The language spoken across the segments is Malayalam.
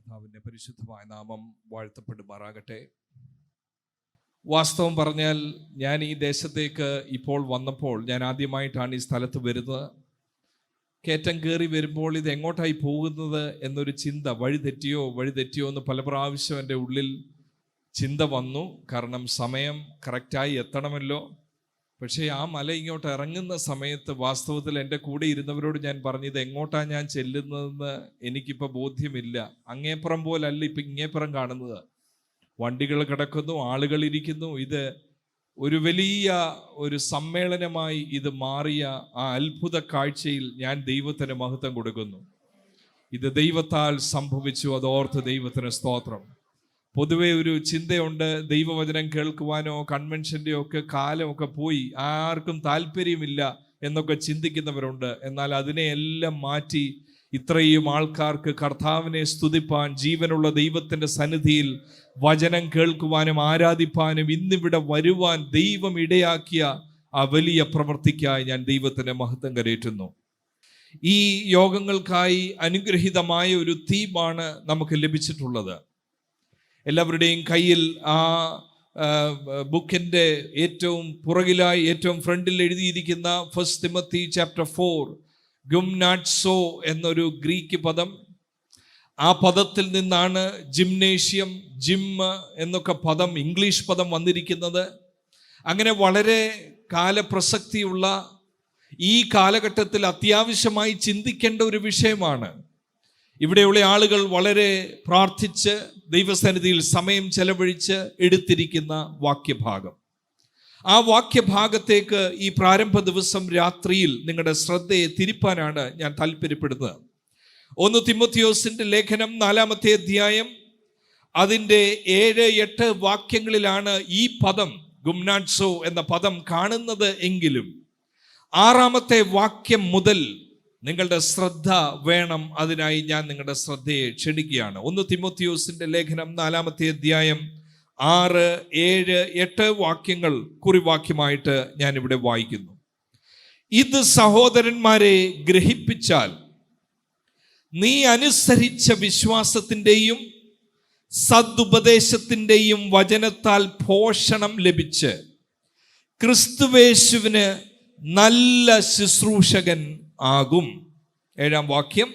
കർത്താവിൻ്റെ പരിശുദ്ധമായ നാമം വാഴ്ത്തപ്പെടുമാറാകട്ടെ. വാസ്തവം പറഞ്ഞാൽ ഞാൻ ഈ ദേശത്തേക്ക് ഇപ്പോൾ വന്നപ്പോൾ, ഞാൻ ആദ്യമായിട്ടാണ് ഈ സ്ഥലത്ത് വരുന്നത്. കയറ്റം കയറി വരുമ്പോൾ ഇത് എങ്ങോട്ടായി പോകുന്നത് എന്നൊരു ചിന്ത, വഴി തെറ്റിയോ എന്ന് പല പ്രാവശ്യം എൻ്റെ ഉള്ളിൽ ചിന്ത വന്നു. കാരണം സമയം കറക്റ്റായി എത്തണമല്ലോ. പക്ഷേ ആ മല ഇങ്ങോട്ട് ഇറങ്ങുന്ന സമയത്ത് വാസ്തവത്തിൽ എൻ്റെ കൂടെ ഇരുന്നവരോട് ഞാൻ പറഞ്ഞു, ഇത് എങ്ങോട്ടാണ് ഞാൻ ചെല്ലുന്നതെന്ന് എനിക്കിപ്പോൾ ബോധ്യമില്ല. അങ്ങേപ്പുറം പോലല്ല ഇപ്പം ഇങ്ങേപ്പുറം കാണുന്നത്. വണ്ടികൾ കിടക്കുന്നു, ആളുകൾ ഇരിക്കുന്നു. ഇത് ഒരു വലിയ ഒരു സമ്മേളനമായി ഇത് മാറിയ ആ അത്ഭുത കാഴ്ചയിൽ ഞാൻ ദൈവത്തിന് മഹത്വം കൊടുക്കുന്നു. ഇത് ദൈവത്താൽ സംഭവിച്ചു, അതോർത്ത് ദൈവത്തിന് സ്തോത്രം. പൊതുവെ ഒരു ചിന്തയുണ്ട്, ദൈവവചനം കേൾക്കുവാനോ കൺവെൻഷൻ്റെയോ ഒക്കെ കാലമൊക്കെ പോയി, ആർക്കും താല്പര്യമില്ല എന്നൊക്കെ ചിന്തിക്കുന്നവരുണ്ട്. എന്നാൽ അതിനെയെല്ലാം മാറ്റി ഇത്രയും ആൾക്കാർക്ക് കർത്താവിനെ സ്തുതിപ്പാൻ, ജീവനുള്ള ദൈവത്തിൻ്റെ സന്നിധിയിൽ വചനം കേൾക്കുവാനും ആരാധിപ്പാനും ഇന്നിവിടെ വരുവാൻ ദൈവം ഇടയാക്കിയ ആ വലിയ പ്രവൃത്തിക്കായി ഞാൻ ദൈവത്തിൻ്റെ മഹത്വം കരേറ്റുന്നു. ഈ യോഗങ്ങൾക്കായി അനുഗ്രഹീതമായ ഒരു തീമാണ് നമുക്ക് ലഭിച്ചിട്ടുള്ളത്. എല്ലാവരുടെയും കയ്യിൽ ആ ബുക്കിൻ്റെ ഏറ്റവും പുറകിലായി ഏറ്റവും ഫ്രണ്ടിൽ എഴുതിയിരിക്കുന്ന 1 തിമോത്തി ചാപ്റ്റർ 4 ഗുംനാട്സോ എന്നൊരു ഗ്രീക്ക് പദം. ആ പദത്തിൽ നിന്നാണ് ജിംനേഷ്യം, ജിം എന്നൊക്കെ പദം, ഇംഗ്ലീഷ് പദം വന്നിരിക്കുന്നത്. അങ്ങനെ വളരെ കാലപ്രസക്തിയുള്ള ഈ കാലഘട്ടത്തിൽ അത്യാവശ്യമായി ചിന്തിക്കേണ്ട ഒരു വിഷയമാണ്. ഇവിടെയുള്ള ആളുകൾ വളരെ പ്രാർത്ഥിച്ച് ദൈവസന്നിധിയിൽ സമയം ചെലവഴിച്ച് എടുത്തിരിക്കുന്ന വാക്യഭാഗം. ആ വാക്യഭാഗത്തേക്ക് ഈ പ്രാരംഭ ദിവസം രാത്രിയിൽ നിങ്ങളുടെ ശ്രദ്ധയെ തിരിപ്പാനാണ് ഞാൻ താല്പര്യപ്പെടുന്നത്. 1 തിമോത്തിയോസിന്റെ ലേഖനം 4-ാമത്തെ അധ്യായം അതിൻ്റെ 7-8 വാക്യങ്ങളിലാണ് ഈ പദം ഗുംനാട്സോ എന്ന പദം കാണുന്നത്. എങ്കിലും 6-ാമത്തെ വാക്യം മുതൽ നിങ്ങളുടെ ശ്രദ്ധ വേണം. അതിനായി ഞാൻ നിങ്ങളുടെ ശ്രദ്ധയെ ക്ഷണിക്കുകയാണ്. 1 തിമോത്തിയോസിന്റെ ലേഖനം 4-ാമത്തെ അധ്യായം 6, 7, 8 വാക്യങ്ങൾ കുറിവാക്യമായിട്ട് ഞാൻ ഇവിടെ വായിക്കുന്നു. ഇത് സഹോദരന്മാരെ ഗ്രഹിപ്പിച്ചാൽ, നീ അനുസരിച്ച വിശ്വാസത്തിൻ്റെയും സദുപദേശത്തിൻ്റെയും വചനത്താൽ പോഷണം ലഭിച്ച് ക്രിസ്തുവേശുവിന് നല്ല ശുശ്രൂഷകൻ ആകും. 7-ാം വാക്യം,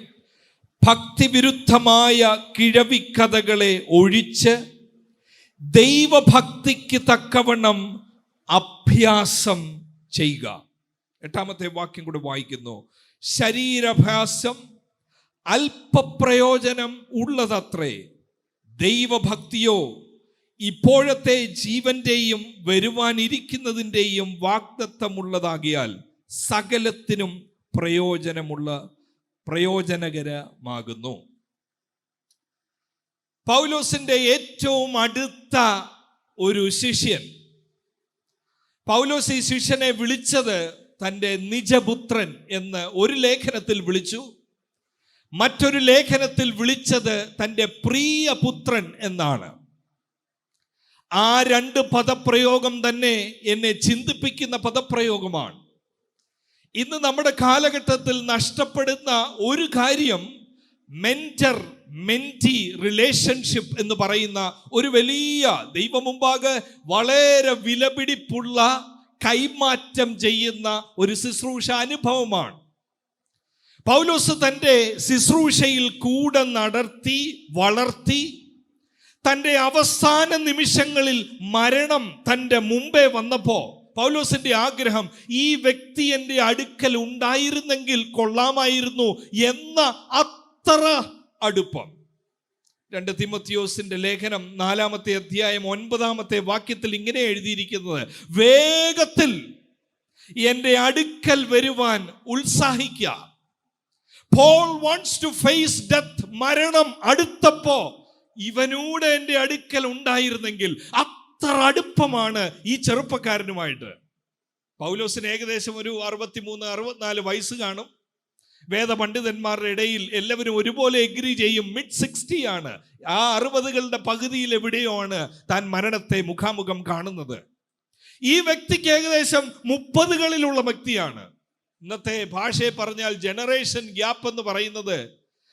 ഭക്തിവിരുദ്ധമായ കിഴവിക്കഥകളെ ഒഴിച്ച് ദൈവഭക്തിക്ക് തക്കവണ്ണം അഭ്യാസം ചെയ്യുക. 8-ാമത്തെ വാക്യം കൂടെ വായിക്കുന്നു. ശരീരാഭ്യാസം അല്പപ്രയോജനം ഉള്ളതത്രേ, ദൈവഭക്തിയോ ഇപ്പോഴത്തെ ജീവന്റെയും വരുവാനിരിക്കുന്നതിൻ്റെയും വാഗ്ദത്തമുള്ളതാകിയാൽ സകലത്തിനും പ്രയോജനകരമാകുന്നു. പൗലോസിന്റെ ഏറ്റവും അടുത്ത ഒരു ശിഷ്യൻ, പൗലോസ് ഈ ശിഷ്യനെ വിളിച്ചത് തൻ്റെ നിജപുത്രൻ എന്ന് ഒരു ലേഖനത്തിൽ വിളിച്ചു. മറ്റൊരു ലേഖനത്തിൽ വിളിച്ചത് തൻ്റെ പ്രിയപുത്രൻ എന്നാണ്. ആ 2 പദപ്രയോഗം തന്നെ എന്നെ ചിന്തിപ്പിക്കുന്ന പദപ്രയോഗമാണ്. ഇന്ന് നമ്മുടെ കാലഘട്ടത്തിൽ നഷ്ടപ്പെടുന്ന ഒരു കാര്യം മെന്റർ മെന്റി റിലേഷൻഷിപ്പ് എന്ന് പറയുന്ന ഒരു വലിയ ദൈവമുമ്പാകെ വളരെ വിലപിടിപ്പുള്ള കൈമാറ്റം ചെയ്യുന്ന ഒരു ശുശ്രൂഷ അനുഭവമാണ്. പൗലോസ് തൻ്റെ ശുശ്രൂഷയിൽ കൂടെ നടത്തി വളർത്തി തൻ്റെ അവസാന നിമിഷങ്ങളിൽ മരണം തൻ്റെ മുമ്പേ വന്നപ്പോൾ പൗലോസിന്റെ ആഗ്രഹം, ഈ വ്യക്തി എൻ്റെ അടുക്കൽ ഉണ്ടായിരുന്നെങ്കിൽ കൊള്ളാമായിരുന്നു എന്ന അത്ര അടുപ്പം. 2 തിമോത്തിയോസിന്റെ ലേഖനം 4-ാമത്തെ അധ്യായം 9-ാമത്തെ വാക്യത്തിൽ ഇങ്ങനെ എഴുതിയിരിക്കുന്നത്, വേഗത്തിൽ എൻ്റെ അടുക്കൽ വരുവാൻ ഉത്സാഹിക്കുക. Paul wants to face death. മരണം അടുത്തപ്പോ ഇവനൂടെ എൻ്റെ അടുക്കൽ ഉണ്ടായിരുന്നെങ്കിൽ. അത്ര അടുപ്പമാണ് ഈ ചെറുപ്പക്കാരനുമായിട്ട്. പൗലോസിന് ഏകദേശം ഒരു 63-64 വയസ്സ് കാണും. വേദപണ്ഡിതന്മാരുടെ ഇടയിൽ എല്ലാവരും ഒരുപോലെ എഗ്രി ചെയ്യും, മിഡ് 60 ആണ്. ആ 60കളുടെ പകുതിയിൽ എവിടെയോ ആണ് താൻ മരണത്തെ മുഖാമുഖം കാണുന്നത്. ഈ വ്യക്തിക്ക് ഏകദേശം 30കളിലുള്ള വ്യക്തിയാണ്. ഇന്നത്തെ ഭാഷയെ പറഞ്ഞാൽ ജനറേഷൻ ഗ്യാപ്പ് എന്ന് പറയുന്നത്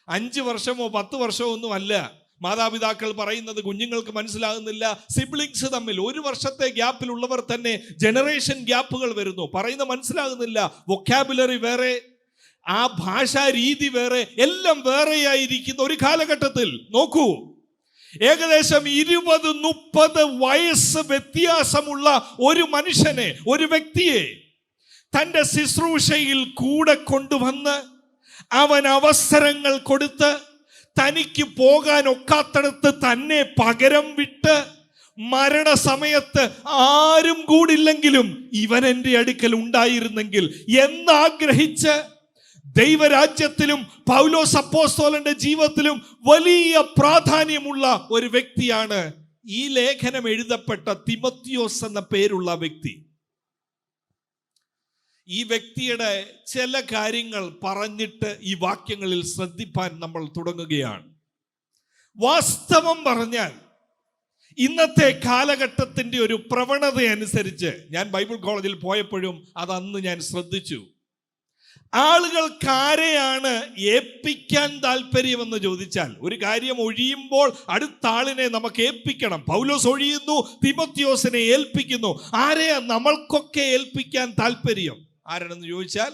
5 വർഷമോ 10 വർഷമോ ഒന്നും അല്ല. മാതാപിതാക്കൾ പറയുന്നത് കുഞ്ഞുങ്ങൾക്ക് മനസ്സിലാകുന്നില്ല. സിബ്ലിങ്സ് തമ്മിൽ 1 വർഷത്തെ ഗ്യാപ്പിലുള്ളവർ തന്നെ ജനറേഷൻ ഗ്യാപ്പുകൾ വരുന്നു. പറയുന്ന മനസ്സിലാകുന്നില്ല. വൊക്കാബുലറി വേറെ, ആ ഭാഷാ രീതി വേറെ, എല്ലാം വേറെയായിരിക്കുന്ന ഒരു കാലഘട്ടത്തിൽ നോക്കൂ, ഏകദേശം 20-30 വയസ്സ് വ്യത്യാസമുള്ള ഒരു മനുഷ്യനെ, ഒരു വ്യക്തിയെ തൻ്റെ ശുശ്രൂഷയിൽ കൂടെ കൊണ്ടുവന്ന് അവൻ അവസരങ്ങൾ കൊടുത്ത് തനിക്ക് പോകാൻ ഒക്കാത്തടത്ത് തന്നെ പകരം വിട്ട് മരണസമയത്ത് ആരും കൂടില്ലെങ്കിലും ഇവൻ എൻ്റെ അടുക്കൽ ഉണ്ടായിരുന്നെങ്കിൽ എന്നാഗ്രഹിച്ച് ദൈവരാജ്യത്തിലും പൗലോസ് അപ്പോസ്തലന്റെ ജീവിതത്തിലും വലിയ പ്രാധാന്യമുള്ള ഒരു വ്യക്തിയാണ് ഈ ലേഖനം എഴുതപ്പെട്ട തിമോത്തിയോസ് എന്ന പേരുള്ള വ്യക്തി. ഈ വ്യക്തിയുടെ ചില കാര്യങ്ങൾ പറഞ്ഞിട്ട് ഈ വാക്യങ്ങളിൽ ശ്രദ്ധിപ്പാൻ നമ്മൾ തുടങ്ങുകയാണ്. വാസ്തവം പറഞ്ഞാൽ ഇന്നത്തെ കാലഘട്ടത്തിൻ്റെ ഒരു പ്രവണത അനുസരിച്ച്, ഞാൻ ബൈബിൾ കോളേജിൽ പോയപ്പോഴും അത് അന്ന് ഞാൻ ശ്രദ്ധിച്ചു, ആളുകൾക്ക് ആരെയാണ് ഏൽപ്പിക്കാൻ താല്പര്യമെന്ന് ചോദിച്ചാൽ, ഒരു കാര്യം ഒഴിയുമ്പോൾ അടുത്ത ആളിനെ നമുക്ക് ഏൽപ്പിക്കണം. പൗലോസ് ഒഴിയുന്നു, തിമോത്തിയോസിനെ ഏൽപ്പിക്കുന്നു. ആരെയാ നമ്മൾക്കൊക്കെ ഏൽപ്പിക്കാൻ താല്പര്യം? ആരാണെന്ന് ചോദിച്ചാൽ,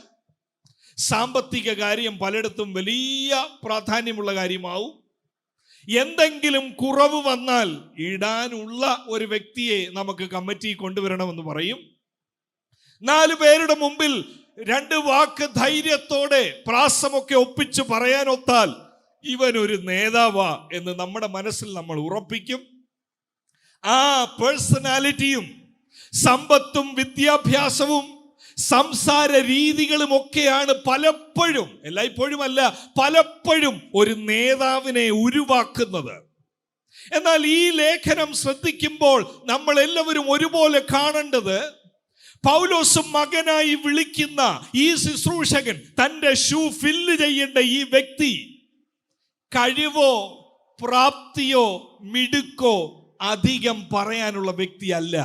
സാമ്പത്തിക കാര്യം പലയിടത്തും വലിയ പ്രാധാന്യമുള്ള കാര്യമാവും. എന്തെങ്കിലും കുറവ് വന്നാൽ ഇടാനുള്ള ഒരു വ്യക്തിയെ നമുക്ക് കമ്മിറ്റി കൊണ്ടുവരണമെന്ന് പറയും. 4 പേരുടെ മുമ്പിൽ 2 വാക്ക് ധൈര്യത്തോടെ പ്രാസമൊക്കെ ഒപ്പിച്ച് പറയാനൊത്താൽ ഇവൻ ഒരു നേതാവാ എന്ന് നമ്മുടെ മനസ്സിൽ നമ്മൾ ഉറപ്പിക്കും. ആ പേഴ്സണാലിറ്റിയും സമ്പത്തും വിദ്യാഭ്യാസവും സംസാര രീതികളും ഒക്കെയാണ് പലപ്പോഴും, എല്ലായ്പ്പോഴും അല്ല, പലപ്പോഴും ഒരു നേതാവിനെ ഉരുവാക്കുന്നത്. എന്നാൽ ഈ ലേഖനം ശ്രദ്ധിക്കുമ്പോൾ നമ്മൾ എല്ലാവരും ഒരുപോലെ കാണേണ്ടത്, പൗലോസും മകനായി വിളിക്കുന്ന ഈ ശുശ്രൂഷകൻ, തൻ്റെ ഷൂ ഫില്ല് ചെയ്യേണ്ട ഈ വ്യക്തി കഴിവോ പ്രാപ്തിയോ മിടുക്കോ അധികം പറയാനുള്ള വ്യക്തിയല്ല.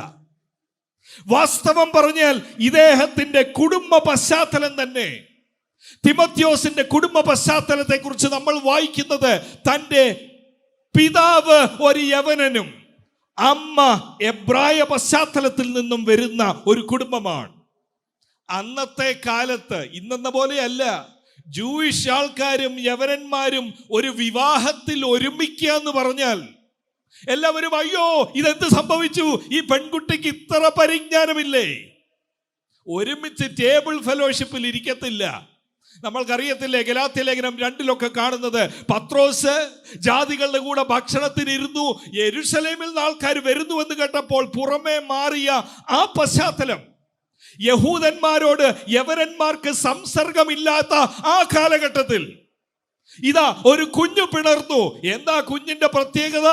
വാസ്തവം പറഞ്ഞാൽ ഇദ്ദേഹത്തിന്റെ കുടുംബ പശ്ചാത്തലം തന്നെ, തിമോത്തിയോസിന്റെ കുടുംബ പശ്ചാത്തലത്തെ കുറിച്ച് നമ്മൾ വായിക്കുന്നത്, തൻ്റെ പിതാവ് ഒരു യവനനും അമ്മ എബ്രായ പശ്ചാത്തലത്തിൽ നിന്നും വരുന്ന ഒരു കുടുംബമാണ്. അന്നത്തെ കാലത്ത് ഇന്നെന്ന പോലെയല്ല, ജൂയിഷ് ആൾക്കാരും യവനന്മാരും ഒരു വിവാഹത്തിൽ ഒരുമിക്കുക എന്ന് പറഞ്ഞാൽ എല്ലാവരും അയ്യോ ഇതെന്ത് സംഭവിച്ചു, ഈ പെൺകുട്ടിക്ക് ഇത്ര പരിജ്ഞാനമില്ലേ, ഒരുമിച്ച് ടേബിൾ ഫെലോഷിപ്പിൽ ഇരിക്കത്തില്ല. നമ്മൾക്കറിയത്തില്ലേ, ഗലാത്യ ലേഖനം 2 കാണുന്നത്, പത്രോസ് ജാതികളുടെ കൂടെ ഭക്ഷണത്തിനിരുന്നു, യെരുശലേമിൽ നിന്ന് ആൾക്കാർ വരുന്നു എന്ന് കേട്ടപ്പോൾ പുറമേ മാറിയ ആ പശ്ചാത്തലം, യഹൂദന്മാരോട് യവനന്മാർക്ക് സംസർഗമില്ലാത്ത ആ കാലഘട്ടത്തിൽ ഇതാ ഒരു കുഞ്ഞു പിണർന്നു. എന്താ കുഞ്ഞിന്റെ പ്രത്യേകത?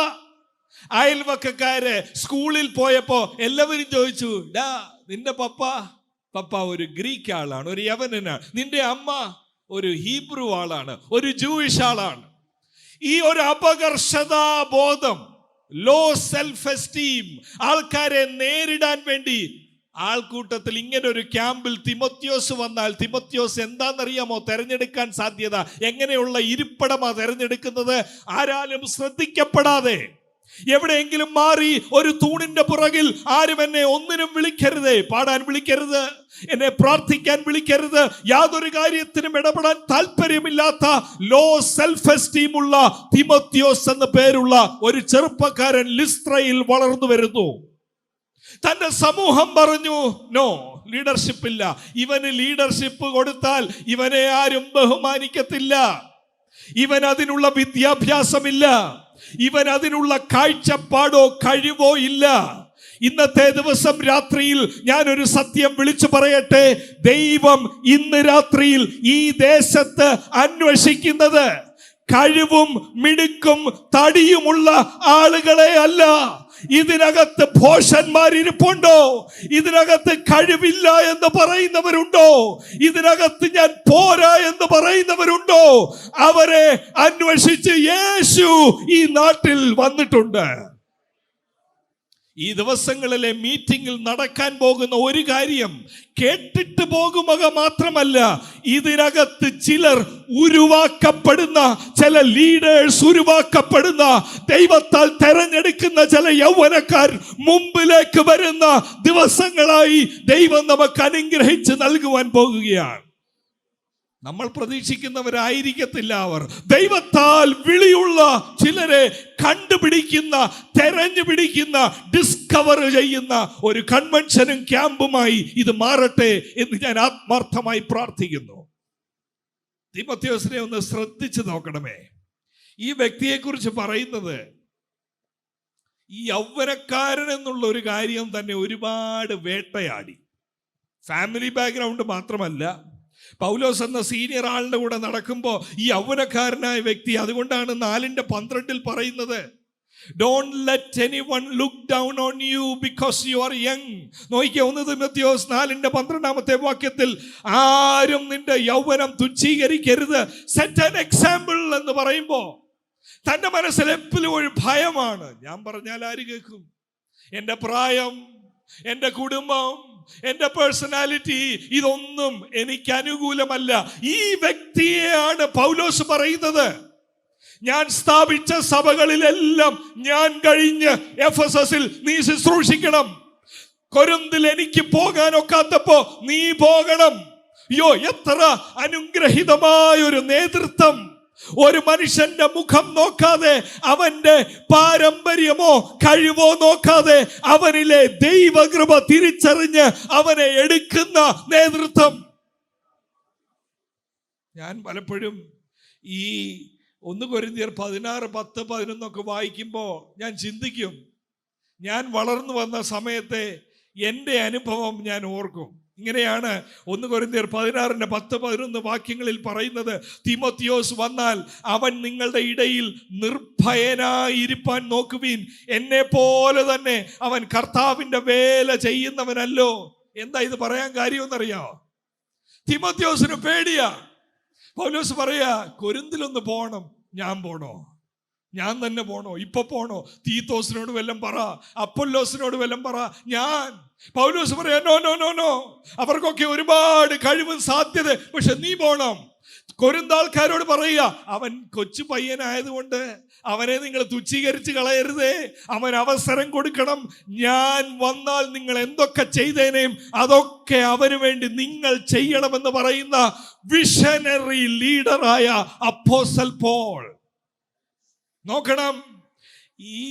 അയൽവക്കക്കാര് സ്കൂളിൽ പോയപ്പോ എല്ലാവരും ചോദിച്ചു, ഡാ നിന്റെ പപ്പ ഒരു ഗ്രീക്ക് ആളാണ്, ഒരു യവനനാണ്, നിന്റെ അമ്മ ഒരു ഹീബ്രു ആളാണ്, ഒരു ജൂയിഷ് ആളാണ്. ഈ ഒരു അപകർഷതാ ബോധം, ലോ സെൽഫ് എസ്റ്റീം ആൾക്കാരെ നേരിടാൻ വേണ്ടി ആൾക്കൂട്ടത്തിൽ ഇങ്ങനെ ഒരു ക്യാമ്പിൽ തിമോത്തിയോസ് വന്നാൽ, തിമോത്തിയോസ് എന്താണെന്നറിയാമോ തെരഞ്ഞെടുക്കാൻ സാധ്യത? എങ്ങനെയുള്ള ഇരിപ്പിടമാ തെരഞ്ഞെടുക്കുന്നത്? ആരാലും ശ്രദ്ധിക്കപ്പെടാതെ എവിടെയെങ്കിലും മാറി ഒരു തൂണിന്റെ പുറകിൽ ആരും എന്നെ ഒന്നിനും വിളിക്കരുത്, പാടാൻ വിളിക്കരുത്, എന്നെ പ്രാർത്ഥിക്കാൻ വിളിക്കരുത്, യാതൊരു കാര്യത്തിനും ഇടപെടാൻ താല്പര്യമില്ലാത്ത ലോ സെൽഫ് എസ്റ്റീം ഉള്ള തിമോത്തിയോസ് എന്ന പേരുള്ള ഒരു ചെറുപ്പക്കാരൻ ലിസ്ത്രയിൽ വളർന്നു വരുന്നു. തന്റെ സമൂഹം പറഞ്ഞു, നോ, ലീഡർഷിപ്പ് ഇല്ല. ഇവന് ലീഡർഷിപ്പ് കൊടുത്താൽ ഇവനെ ആരും ബഹുമാനിക്കത്തില്ല. ഇവൻ അതിനുള്ള വിദ്യാഭ്യാസമില്ല, ഇവൻ അതിനുള്ള കാഴ്ചപ്പാടോ കഴിവോ ഇല്ല. ഇന്നത്തെ ദിവസം രാത്രിയിൽ ഞാനൊരു സത്യം വിളിച്ചു പറയട്ടെ, ദൈവം ഇന്ന് രാത്രിയിൽ ഈ ദേശത്ത് അന്വേഷിക്കുന്നത് കഴിവും മിടുക്കും തടിയുമുള്ള ആളുകളെ അല്ല. ഇതിനകത്ത് ഭോഷന്മാരിപ്പുണ്ടോ? ഇതിനകത്ത് കഴിവില്ല എന്ന് പറയുന്നവരുണ്ടോ? ഇതിനകത്ത് ഞാൻ പോരാ എന്ന് പറയുന്നവരുണ്ടോ? അവരെ അന്വേഷിച്ച് യേശു ഈ നാട്ടിൽ വന്നിട്ടുണ്ട്. ഈ ദിവസങ്ങളിലെ മീറ്റിംഗിൽ നടക്കാൻ പോകുന്ന ഒരു കാര്യം കേട്ടിട്ട് പോകുക മാത്രമല്ല, ഇതിനകത്ത് ചിലർ ഉരുവാക്കപ്പെടുന്ന, ചില ലീഡേഴ്സ് ഉരുവാക്കപ്പെടുന്ന, ദൈവത്താൽ തെരഞ്ഞെടുക്കുന്ന ചില യൗവനക്കാർ മുമ്പിലേക്ക് വരുന്ന ദിവസങ്ങളായി ദൈവം നമുക്ക് അനുഗ്രഹിച്ച് നൽകുവാൻ പോകുകയാണ്. നമ്മൾ പ്രതീക്ഷിക്കുന്നവരായിരിക്കത്തില്ല അവർ. ദൈവത്താൽ വിളിയുള്ള ചിലരെ കണ്ടുപിടിക്കുന്ന, തെരഞ്ഞു പിടിക്കുന്ന, ഡിസ്കവർ ചെയ്യുന്ന ഒരു കൺവെൻഷനും ക്യാമ്പുമായി ഇത് മാറട്ടെ എന്ന് ഞാൻ ആത്മാർത്ഥമായി പ്രാർത്ഥിക്കുന്നു. തീമോഥെയോസിനെ ഒന്ന് ശ്രദ്ധിച്ചു നോക്കണമേ. ഈ വ്യക്തിയെക്കുറിച്ച് പറയുന്നത് ഈ യൗവനക്കാരൻ എന്നുള്ള ഒരു കാര്യം തന്നെ ഒരുപാട് വേട്ടയാടി. ഫാമിലി ബാക്ക്ഗ്രൗണ്ട് മാത്രമല്ല, പൗലോസ് എന്ന സീനിയർ ആളിന്റെ കൂടെ നടക്കുമ്പോൾ ഈ യൗവനക്കാരനായ വ്യക്തി, അതുകൊണ്ടാണ് 4:12 പറയുന്നത്, Don't let anyone look down on you because you are young. നോക്കിയ 1 തിമോഥെയോസ് 4:12 വാക്യത്തിൽ, ആരും നിന്റെ യൗവനം തുച്ഛീകരിക്കരുത്. സെറ്റ് ആൻ എക്സാമ്പിൾ എന്ന് പറയുമ്പോൾ തന്റെ മനസ്സിൽ എപ്പോഴും ഒരു ഭയമാണ്. ഞാൻ പറഞ്ഞാൽ ആര് കേൾക്കും? എൻ്റെ പ്രായം, എൻ്റെ കുടുംബം, എൻ്റെ പേഴ്സണാലിറ്റി, ഇതൊന്നും എനിക്ക് അനുകൂലമല്ല. ഈ വ്യക്തിയെയാണ് പൗലോസ് പറയുന്നത്. ഞാൻ സ്ഥാപിച്ച സഭകളിലെല്ലാം ഞാൻ കഴിഞ്ഞ് എഫെസസിൽ നീ ശുശ്രൂഷിക്കണം. കൊരിന്തിൽ എനിക്ക് പോകാനൊക്കാത്തപ്പോ നീ പോകണം. അയ്യോ, എത്ര അനുഗ്രഹീതമായ ഒരു നേതൃത്വം! ഒരു മനുഷ്യന്റെ മുഖം നോക്കാതെ, അവന്റെ പാരമ്പര്യമോ കഴിവോ നോക്കാതെ, അവനിലെ ദൈവകൃപ തിരിച്ചറിഞ്ഞ് അവനെ എടുക്കുന്ന നേതൃത്വം. ഞാൻ പലപ്പോഴും ഈ 1 കൊരിന്ത്യർ 16, 10, 11 വായിക്കുമ്പോൾ ഞാൻ ചിന്തിക്കും, ഞാൻ വളർന്നു വന്ന സമയത്തെ എൻ്റെ അനുഭവം ഞാൻ ഓർക്കും. ഇങ്ങനെയാണ് 1 കൊരിന്ത്യർ 16, 10, 11 വാക്യങ്ങളിൽ പറയുന്നത്, തീമോഥെയോസ് വന്നാൽ അവൻ നിങ്ങളുടെ ഇടയിൽ നിർഭയനായിരിക്കാൻ നോക്കുവീൻ. എന്നെ പോലെ തന്നെ അവൻ കർത്താവിൻ്റെ വേല ചെയ്യുന്നവനല്ലോ. എന്താ ഇത് പറയാൻ കാര്യമെന്നറിയാമോ? തീമോഥെയോസിന് പേടിയാ. പൗലോസ് പറയാ, കൊരിന്തിലൊന്ന് പോകണം. ഞാൻ പോണോ? ഞാൻ തന്നെ പോണോ? ഇപ്പൊ പോണോ? തീത്തോസിനോട് വല്ലതും പറ, അപ്പൊല്ലോസിനോട് വല്ലതും പറ. പൗലോസ് പറയാ, നോ നോ നോ നോ, അവർക്കൊക്കെ ഒരുപാട് കഴിവും സാധ്യത, പക്ഷെ നീ പോണം. കൊരിന്താൾക്കാരോട് പറയുക, അവൻ കൊച്ചു പയ്യനായതുകൊണ്ട് അവനെ നിങ്ങൾ തുച്ഛീകരിച്ച് കളയരുതേ, അവൻ അവസരം കൊടുക്കണം. ഞാൻ വന്നാൽ നിങ്ങൾ എന്തൊക്കെ ചെയ്തേനേയും അതൊക്കെ അവന് വേണ്ടി നിങ്ങൾ ചെയ്യണമെന്ന് പറയുന്ന വിഷനറി ലീഡറായ അപ്പോസ്തലൻ പോൾ. നോക്കണം, ഈ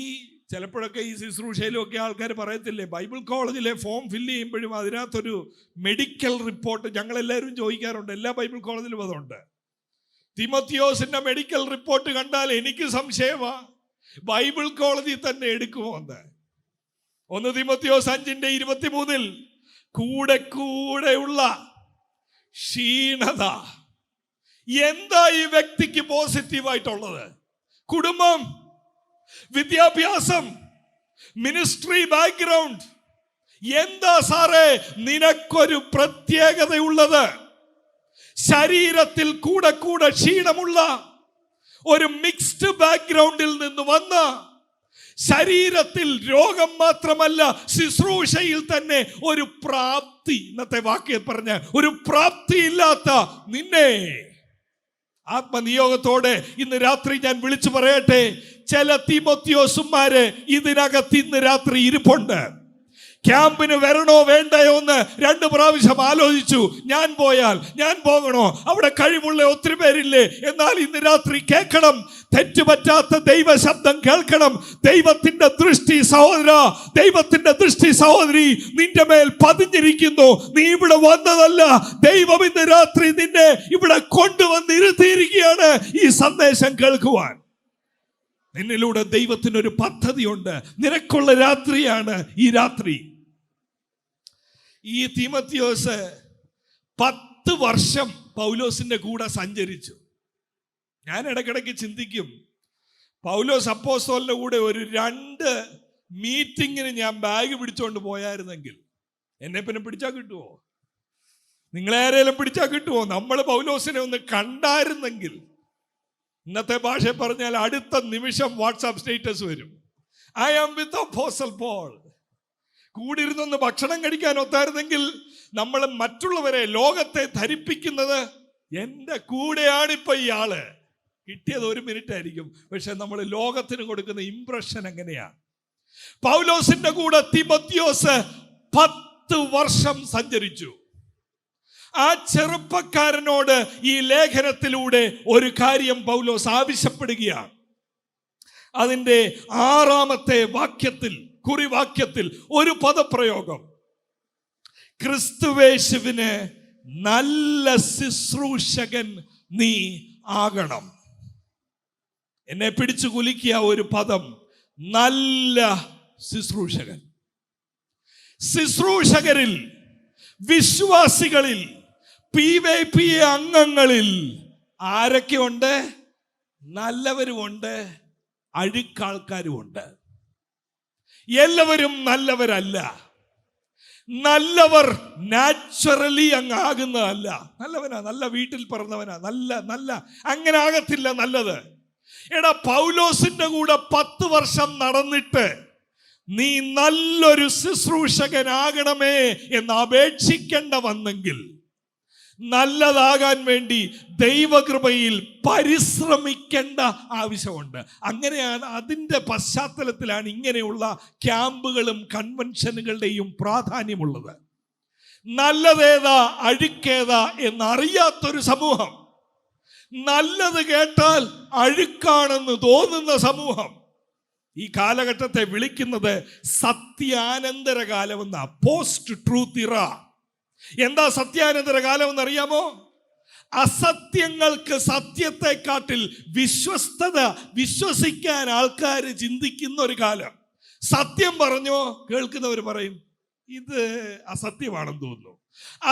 ചിലപ്പോഴൊക്കെ ഈ ശുശ്രൂഷയിലും ഒക്കെ ആൾക്കാർ പറയത്തില്ലേ, ബൈബിൾ കോളേജിലെ ഫോം ഫില്ല് ചെയ്യുമ്പോഴും അതിനകത്തൊരു മെഡിക്കൽ റിപ്പോർട്ട് ഞങ്ങളെല്ലാവരും ചോദിക്കാറുണ്ട്. എല്ലാ ബൈബിൾ കോളേജിലും അതുണ്ട്. തീമോഥെയോസിന്റെ മെഡിക്കൽ റിപ്പോർട്ട് കണ്ടാൽ എനിക്ക് സംശയമാ, ബൈബിൾ കോളേജിൽ തന്നെ എടുക്കുമോ എന്ന്. 1 തീമോഥെയോസ് 5:23 കൂടെ കൂടെയുള്ള ക്ഷീണത. എന്താ ഈ വ്യക്തിക്ക് പോസിറ്റീവായിട്ടുള്ളത്? കുടുംബം, വിദ്യാഭ്യാസം, മിനിസ്ട്രി ബാക്ക്ഗ്രൗണ്ട്. എന്താ സാറേ നിനക്കൊരു പ്രത്യേകതയുള്ളത്? ശരീരത്തിൽ കൂടെ കൂടെ ക്ഷീണമുള്ള ഒരു മിക്സ്ഡ് ബാക്ക്ഗ്രൗണ്ടിൽ നിന്ന് വന്ന, ശരീരത്തിൽ രോഗം മാത്രമല്ല ശുശ്രൂഷയിൽ തന്നെ ഒരു പ്രാപ്തി, ഇന്നത്തെ വാക്യം പറഞ്ഞ ഒരു പ്രാപ്തിയില്ലാത്ത നിന്നെ ആത്മനിയോഗത്തോടെ ഇന്ന് രാത്രി ഞാൻ വിളിച്ചു പറയട്ടെ, ചില തീമോഥെയോസുമാര് ഇതിനകത്ത് ഇന്ന് രാത്രി ഇരിപ്പുണ്ട്. ക്യാമ്പിന് വരണോ വേണ്ടയോ എന്ന് 2 പ്രാവശ്യം ആലോചിച്ചു. ഞാൻ പോയാൽ ഞാൻ പോകണോ? അവിടെ കഴിവുള്ള ഒത്തിരി പേരില്ലേ? എന്നാൽ ഇന്ന് രാത്രി കേൾക്കണം, തെറ്റുപറ്റാത്ത ദൈവ ശബ്ദം കേൾക്കണം. ദൈവത്തിന്റെ ദൃഷ്ടി സഹോദര, ദൈവത്തിന്റെ ദൃഷ്ടി സഹോദരി നിന്റെ മേൽ പതിഞ്ഞിരിക്കുന്നു. നീ ഇവിടെ വന്നതല്ല, ദൈവം ഇന്ന് രാത്രി നിന്നെ ഇവിടെ കൊണ്ടുവന്നിരുത്തിയിരിക്കുകയാണ് ഈ സന്ദേശം കേൾക്കുവാൻ. നിന്നിലൂടെ ദൈവത്തിനൊരു പദ്ധതിയുണ്ട്. നിനക്കുള്ള രാത്രിയാണ് ഈ രാത്രി. ഈ തീമോഥെയോസ് 10 വർഷം പൗലോസിന്റെ കൂടെ സഞ്ചരിച്ചു. ഞാൻ ഇടയ്ക്കിടയ്ക്ക് ചിന്തിക്കും, പൗലോസ് അപ്പോസ്തലന്റെ കൂടെ ഒരു 2 മീറ്റിങ്ങിന് ഞാൻ ബാഗ് പിടിച്ചോണ്ട് പോയായിരുന്നെങ്കിൽ എന്നെ പിന്നെ പിടിച്ചാൽ കിട്ടുമോ? നിങ്ങളാരേലും പിടിച്ചാൽ കിട്ടുമോ? നമ്മൾ പൗലോസിനെ ഒന്ന് കണ്ടായിരുന്നെങ്കിൽ, ഇന്നത്തെ ഭാഷ പറഞ്ഞാൽ അടുത്ത നിമിഷം വാട്സാപ്പ് സ്റ്റേറ്റസ് വരും, ഐ ആം വിത്ത് അപ്പോസ്തലൻ പോൾ. കൂടിയിരുന്നൊന്ന് ഭക്ഷണം കഴിക്കാൻ ഒത്തായിരുന്നെങ്കിൽ നമ്മൾ മറ്റുള്ളവരെ, ലോകത്തെ ധരിപ്പിക്കുന്നത് എൻ്റെ കൂടെയാണിപ്പോ ഇയാള്. കിട്ടിയത് 1 മിനിറ്റ് ആയിരിക്കും, പക്ഷെ നമ്മൾ ലോകത്തിന് കൊടുക്കുന്ന ഇംപ്രഷൻ എങ്ങനെയാ? പൗലോസിന്റെ കൂടെ തിമോത്തിയോസ് 10 വർഷം സഞ്ചരിച്ചു. ആ ചെറുപ്പക്കാരനോട് ഈ ലേഖനത്തിലൂടെ ഒരു കാര്യം പൗലോസ് ആവശ്യപ്പെടുകയാണ്. അതിൻ്റെ 6-ാമത്തെ വാക്യത്തിൽ, കുറിവാക്യത്തിൽ ഒരു പദപ്രയോഗം, ക്രിസ്തുവേശുവിന് നല്ല ശുശ്രൂഷകൻ നീ ആകണം. എന്നെ പിടിച്ചു കുലുക്കിയ ഒരു പദം, നല്ല ശുശ്രൂഷകൻ. ശുശ്രൂഷകരിൽ, വിശ്വാസികളിൽ, PYP അംഗങ്ങളിൽ ആരൊക്കെ ഉണ്ട്? നല്ലവരുമുണ്ട്, അഴുക്കാൾക്കാരുമുണ്ട്. എല്ലാവരും നല്ലവരല്ല. നല്ലവർ നാച്ചുറലി അങ്ങ് ആകുന്നതല്ല. നല്ലവനാ, നല്ല വീട്ടിൽ പറഞ്ഞവനാ, നല്ല അങ്ങനെ ആകത്തില്ല നല്ലത്. എടാ, പൗലോസിന്റെ കൂടെ 10 വർഷം നടന്നിട്ട് നീ നല്ലൊരു ശുശ്രൂഷകനാകണമേ എന്ന് അപേക്ഷിക്കേണ്ട വന്നെങ്കിൽ, നല്ലതാകാൻ വേണ്ടി ദൈവകൃപയിൽ പരിശ്രമിക്കേണ്ട ആവശ്യമുണ്ട്. അങ്ങനെയാണ്, അതിൻ്റെ പശ്ചാത്തലത്തിലാണ് ഇങ്ങനെയുള്ള ക്യാമ്പുകളും കൺവെൻഷനുകളുടെയും പ്രാധാന്യമുള്ളത്. നല്ലതേതാ അഴുക്കേതാ എന്നറിയാത്തൊരു സമൂഹം, നല്ലത് കേട്ടാൽ അഴുക്കാണെന്ന് തോന്നുന്ന സമൂഹം, ഈ കാലഘട്ടത്തെ വിളിക്കുന്നത് സത്യാനന്തര കാലമെന്ന, പോസ്റ്റ് ട്രൂത്ത് ഇറ. എന്താ സത്യാനന്തര കാലം എന്നറിയാമോ? അസത്യങ്ങൾക്ക് സത്യത്തെക്കാട്ടിൽ വിശ്വസിക്കാൻ ആൾക്കാർ ചിന്തിക്കുന്ന ഒരു കാലം. സത്യം പറഞ്ഞോ, കേൾക്കുന്നവർ പറയും ഇത് അസത്യമാണെന്ന് തോന്നുന്നു.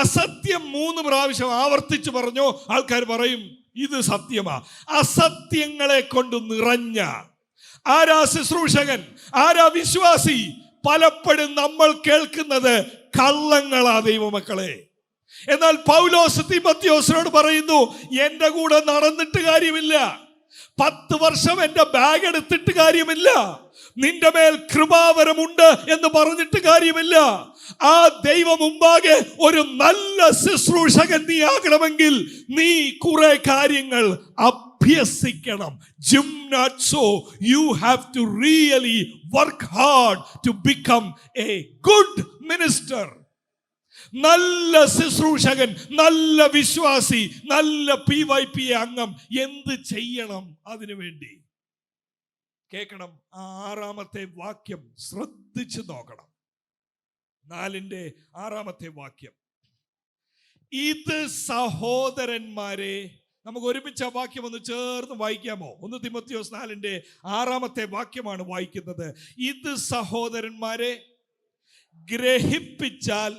അസത്യം 3 പ്രാവശ്യം ആവർത്തിച്ച് പറഞ്ഞോ, ആൾക്കാർ പറയും ഇത് സത്യമാ. അസത്യങ്ങളെ കൊണ്ട് നിറഞ്ഞ ആരാ ശുശ്രൂഷകൻ, ആരാ വിശ്വാസി? പലപ്പോഴും നമ്മൾ കേൾക്കുന്നത് കള്ളങ്ങളാ ദൈവമക്കളെ. എന്നാൽ പൗലോസ് തിമോത്തിയോസിനോട് പറയുന്നു, എന്റെ കൂടെ നടന്നിട്ട് കാര്യമില്ല, 10 വർഷം എന്റെ ബാഗ് എടുത്തിട്ട് കാര്യമില്ല, നിന്റെ മേൽ കൃപാവരമുണ്ട് എന്ന് പറഞ്ഞിട്ട് കാര്യമില്ല. ആ ദൈവം മുമ്പാകെ ഒരു നല്ല ശുശ്രൂഷകൻ നീ ആകണമെങ്കിൽ നീ കുറെ കാര്യങ്ങൾ അഭ്യസിക്കണം. Gymnazo, you have to really work hard to become a good minister. നല്ല ശുശ്രൂഷകൻ, നല്ല വിശ്വാസി, നല്ല PYP അംഗം എന്ത് ചെയ്യണം? അതിനു വേണ്ടി കേൾക്കണം. 6-ാമത്തെ വാക്യം ശ്രദ്ധിച്ചു നോക്കണം. 4-ാമത്തെ വാക്യം, ഇത് സഹോദരന്മാരെ. നമുക്ക് ഒരുമിച്ച് ആ വാക്യം ഒന്ന് ചേർന്ന് വായിക്കാമോ? 1 തിമോത്തിയോസ് 4-ാമത്തെ വാക്യമാണ് വായിക്കുന്നത്. ഇത് സഹോദരന്മാരെ, ഗ്രഹിപ്പിച്ചാൽ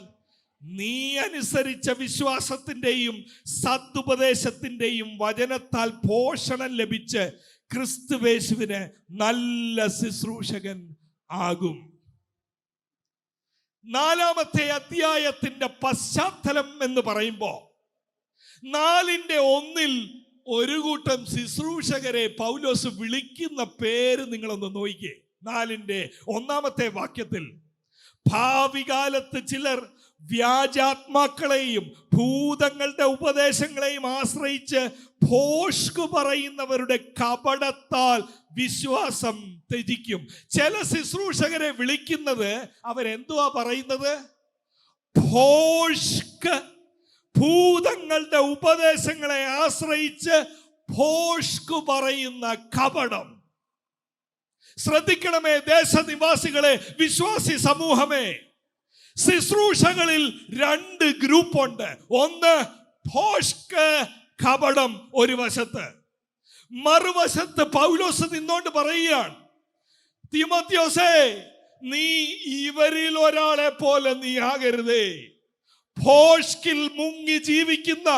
നീ അനുസരിച്ച വിശ്വാസത്തിന്റെയും സതുപദേശത്തിന്റെയും വചനത്താൽ പോഷണം ലഭിച്ച് ക്രിസ്തുവേശുവിന് നല്ല ശുശ്രൂഷകൻ ആകും. 4-ാമത്തെ അധ്യായത്തിന്റെ പശ്ചാത്തലം എന്ന് പറയുമ്പോ 4:1 ഒരു കൂട്ടം ശുശ്രൂഷകരെ പൗലോസ് വിളിക്കുന്ന പേര് നിങ്ങളൊന്ന് നോക്കിക്കേ. 4-1 വാക്യത്തിൽ, ഭാവി കാലത്ത് ചിലർ വ്യാജാത്മാക്കളെയും ഭൂതങ്ങളുടെ ഉപദേശങ്ങളെയും ആശ്രയിച്ച് ഭോഷ്കു പറയുന്നവരുടെ കപടത്താൽ വിശ്വാസം ത്യജിക്കും. ചില ശുശ്രൂഷകരെ വിളിക്കുന്നത് അവരെന്തുവാ പറയുന്നത്? ഭോഷ്ക്, ഭൂതങ്ങളുടെ ഉപദേശങ്ങളെ ആശ്രയിച്ച് ഭോഷ്കു പറയുന്ന കപടം. ശ്രദ്ധിക്കണമേ ദേശനിവാസികളെ, വിശ്വാസി സമൂഹമേ, ശുശ്രൂഷകളിൽ 2 ഗ്രൂപ്പുണ്ട്. ഒന്ന് ഭോഷ്ക്, കപടം ഒരു വശത്ത്, മറുവശത്ത് പൗലോസ് നിന്നോണ്ട് പറയുകയാണ്, തിമോത്തിയോസേ, നീ ഇവരിൽ ഒരാളെ പോലെ നീ ആകരുതേ. ഭോഷ്കിൽ മുങ്ങി ജീവിക്കുന്ന,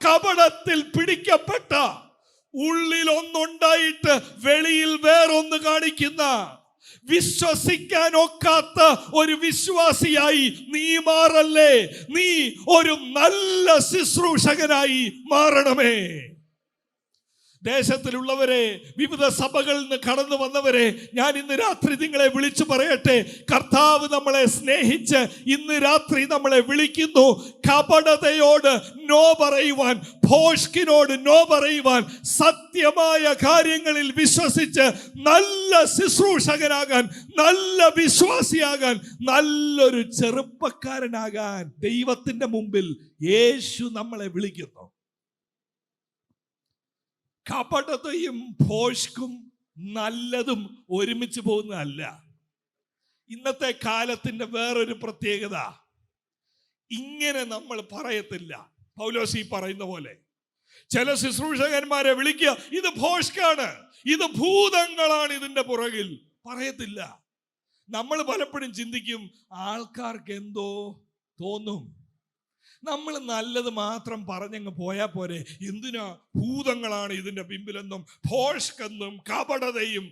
കപടത്തിൽ പിടിക്കപ്പെട്ട, ഉള്ളിൽ ഒന്നുണ്ടായിട്ട് വെളിയിൽ വേറൊന്ന് കാണിക്കുന്ന, വിശ്വസിക്കാൻ ഒക്കാത്ത ഒരു വിശ്വാസിയായി നീ മാറല്ലേ. നീ ഒരു നല്ല ശുശ്രൂഷകനായി മാറണമേ. ദേശത്തിലുള്ളവരെ, വിവിധ സഭകളിൽ നിന്ന് കടന്നു വന്നവരെ, ഞാൻ ഇന്ന് രാത്രി നിങ്ങളെ വിളിച്ചു പറയട്ടെ, കർത്താവ് നമ്മളെ സ്നേഹിച്ച് ഇന്ന് രാത്രി നമ്മളെ വിളിക്കുന്നു. കപടതയോട് നോ പറയുവാൻ, ഭോഷ്കിനോട് നോ പറയുവാൻ, സത്യമായ കാര്യങ്ങളിൽ വിശ്വസിച്ച് നല്ല ശുശ്രൂഷകനാകാൻ, നല്ല വിശ്വാസിയാകാൻ, നല്ലൊരു ചെറുപ്പക്കാരനാകാൻ ദൈവത്തിന്റെ മുമ്പിൽ യേശു നമ്മളെ വിളിക്കുന്നു. കപടതയും ഭോഷ്കും നല്ലതും ഒരുമിച്ച് പോകുന്നതല്ല. ഇന്നത്തെ കാലത്തിന്റെ വേറൊരു പ്രത്യേകത, ഇങ്ങനെ നമ്മൾ പറയത്തില്ല. പൗലോസ് ഈ പറയുന്ന പോലെ ചില ശുശ്രൂഷകന്മാരെ വിളിക്കുക, ഇത് ഭോഷ്കാണ്, ഇത് ഭൂതങ്ങളാണ് ഇതിന്റെ പുറകിൽ, പറയത്തില്ല. നമ്മൾ പലപ്പോഴും ചിന്തിക്കും, ആൾക്കാർക്ക് എന്തോ തോന്നും, നമ്മൾ നല്ലത് മാത്രം പറഞ്ഞങ്ങ് പോയാൽ പോരെ, എന്തിനാ ഭൂതങ്ങളാണ് ഇതിന്റെ പിമ്പിലെന്നും ഭോഷ്കെന്നും കപടതയും.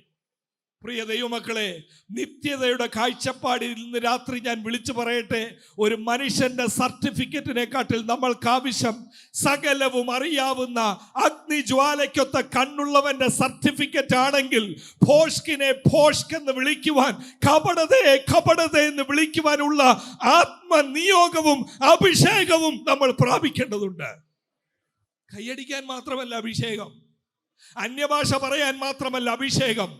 പ്രിയ ദൈവമക്കളെ, നിത്യതയുടെ കാഴ്ചപ്പാടിൽ ഇന്ന് രാത്രി ഞാൻ വിളിച്ചു പറയട്ടെ, ഒരു മനുഷ്യന്റെ സർട്ടിഫിക്കറ്റിനെക്കാട്ടിൽ നമ്മൾക്ക് ആവശ്യം സകലവും അറിയാവുന്ന അഗ്നിജ്വാലയ്ക്കൊത്ത കണ്ണുള്ളവന്റെ സർട്ടിഫിക്കറ്റ് ആണെങ്കിൽ ഭോഷ്കിനെ ഭോഷ്ക് എന്ന് വിളിക്കുവാൻ, കപടതയെ കപടത എന്ന് വിളിക്കുവാനുള്ള ആത്മനിയോഗവും അഭിഷേകവും നമ്മൾ പ്രാപിക്കേണ്ടതുണ്ട്. കൈയടിക്കാൻ മാത്രമല്ല അഭിഷേകം, അന്യഭാഷ പറയാൻ മാത്രമല്ല അഭിഷേകം,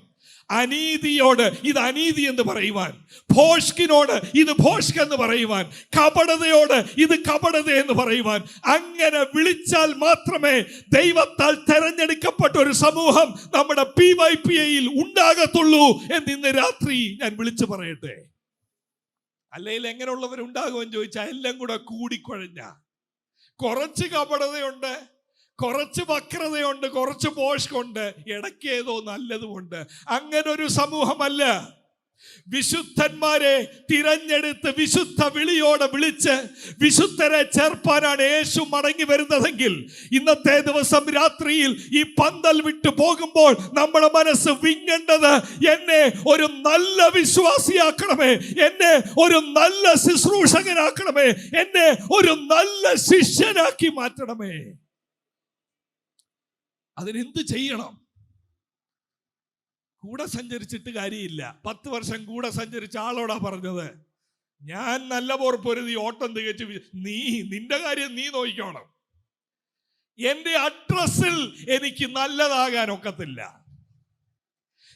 അനീതിയോട് ഇത് അനീതി എന്ന് പറയുവാൻ, ഭോഷ്കിനോട് ഇത് ഭോഷ്ക് എന്ന് പറയുവാൻ, കപടതയോട് ഇത് കപടത എന്ന് പറയുവാൻ, അങ്ങനെ വിളിച്ചാൽ മാത്രമേ ദൈവത്താൽ തെരഞ്ഞെടുക്കപ്പെട്ട ഒരു സമൂഹം നമ്മുടെ PYPAയിൽ ഉണ്ടാകത്തുള്ളൂ എന്ന് ഇന്ന് രാത്രി ഞാൻ വിളിച്ചു പറയട്ടെ. അല്ലെങ്കിൽ എങ്ങനെയുള്ളവരുണ്ടാകുമെന്ന് ചോദിച്ചാൽ എല്ലാം കൂടെ കൂടിക്കുഴഞ്ഞ, കുറച്ച് കപടതയുണ്ട്, കുറച്ച് വക്രതയുണ്ട്, കുറച്ച് ഭോഷ്കുണ്ട്, ഇടയ്ക്ക് ഏതോ നല്ലതുമുണ്ട്. അങ്ങനെ ഒരു സമൂഹമല്ല. വിശുദ്ധന്മാരെ തിരഞ്ഞെടുത്ത് വിശുദ്ധ വിളിയോടെ വിളിച്ച് വിശുദ്ധരെ ചേർപ്പാനാണ് യേശു മടങ്ങി വരുന്നതെങ്കിൽ, ഇന്നത്തെ ദിവസം രാത്രിയിൽ ഈ പന്തൽ വിട്ടു പോകുമ്പോൾ നമ്മുടെ മനസ്സ് വിങ്ങേണ്ടത്, എന്നെ ഒരു നല്ല വിശ്വാസിയാക്കണമേ, എന്നെ ഒരു നല്ല ശുശ്രൂഷകനാക്കണമേ, എന്നെ ഒരു നല്ല ശിഷ്യനാക്കി മാറ്റണമേ. അതിനെന്ത് ചെയ്യണം? കൂടെ സഞ്ചരിച്ചിട്ട് കാര്യമില്ല. 10 വർഷം കൂടെ സഞ്ചരിച്ച ആളോടാ പറഞ്ഞത്, ഞാൻ നല്ല പോർപ്പൊരുതി ഓട്ടം തികച്ചു, നിന്റെ കാര്യം നീ നോക്കിക്കോണം. എന്റെ അഡ്രസ്സിൽ എനിക്ക് നല്ലതാകാൻ ഒക്കത്തില്ല.